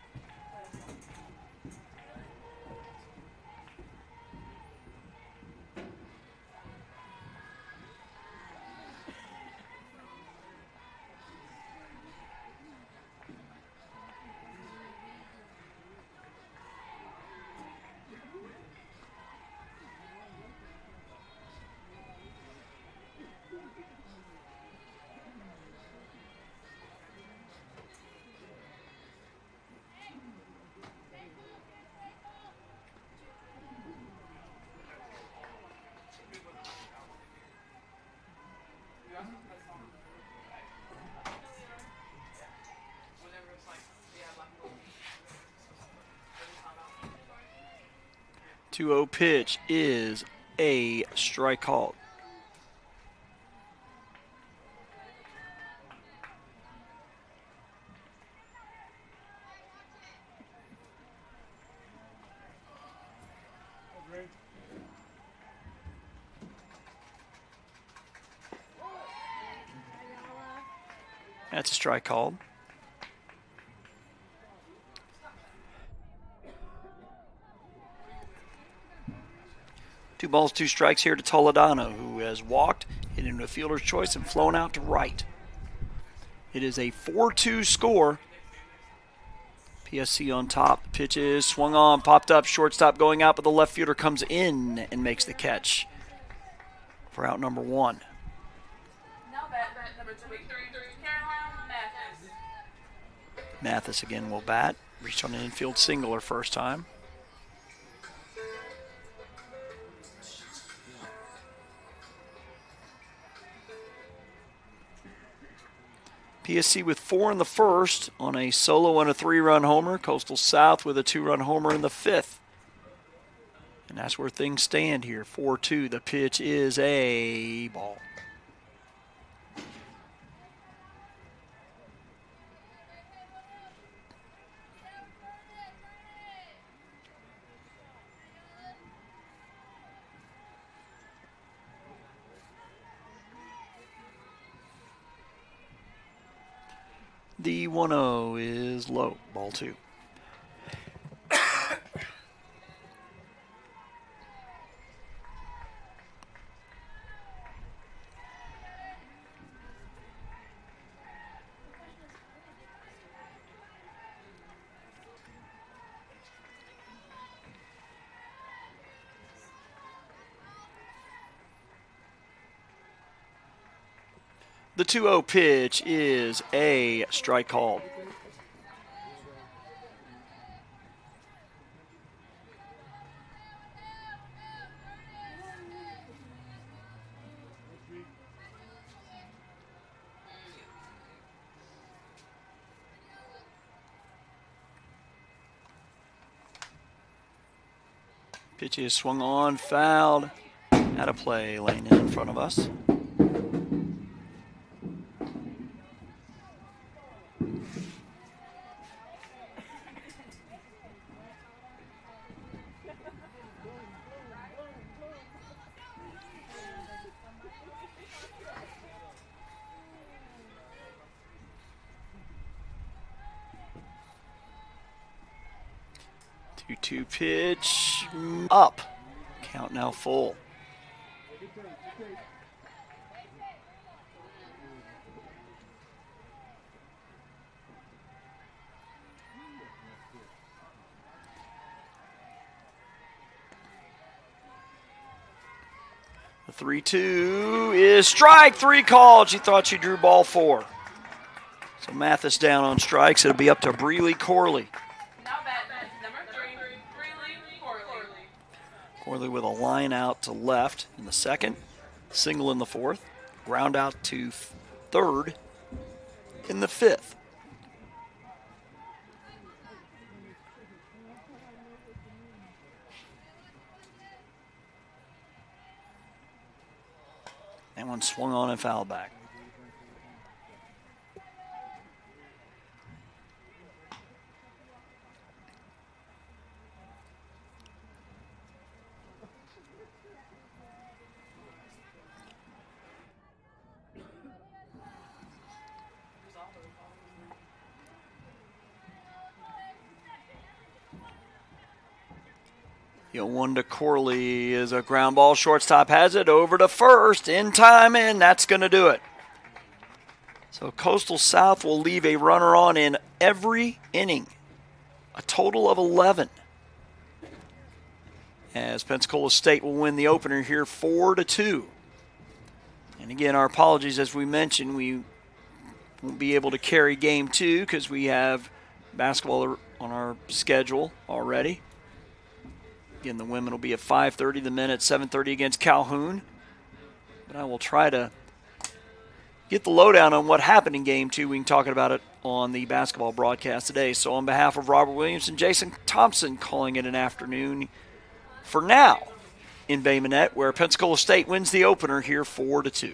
2-0 pitch is a strike called. That's a strike called. Two balls, two strikes here to Toledano, who has walked, hit into a fielder's choice, and flown out to right. It is a 4-2 score. PSC on top. The pitch is swung on, popped up, shortstop going out, but the left fielder comes in and makes the catch for out number 1. Now bat number 23, Caroline Mathis. Mathis again will bat. Reached on an infield single her first time. PSC with 4 in the first on a solo and a 3-run homer. Coastal South with a 2-run homer in the 5th. And that's where things stand here. 4-2. The pitch is a ball. The 1-0 is low. Ball 2. The 2-0 pitch is a strike called. Pitch is swung on, fouled, out of play, laying in front of us. Two pitch up. Count now full. The 3-2 is strike 3 called. She thought she drew ball 4. So Mathis down on strikes. It'll be up to Breeley Corley. Corley with a line out to left in the 2nd, single in the 4th, ground out to 3rd in the 5th. That one swung on and fouled back. The 1 to Corley is a ground ball. Shortstop has it over to first in time, and that's going to do it. So Coastal South will leave a runner on in every inning, a total of 11. As Pensacola State will win the opener here 4-2. And again, our apologies, as we mentioned, we won't be able to carry game 2 because we have basketball on our schedule already. Again, the women will be at 5:30, the men at 7:30 against Calhoun. But I will try to get the lowdown on what happened in Game 2. We can talk about it on the basketball broadcast today. So on behalf of Robert Williams and Jason Thompson calling it an afternoon, for now in Bay Minette, where Pensacola State wins the opener here 4-2.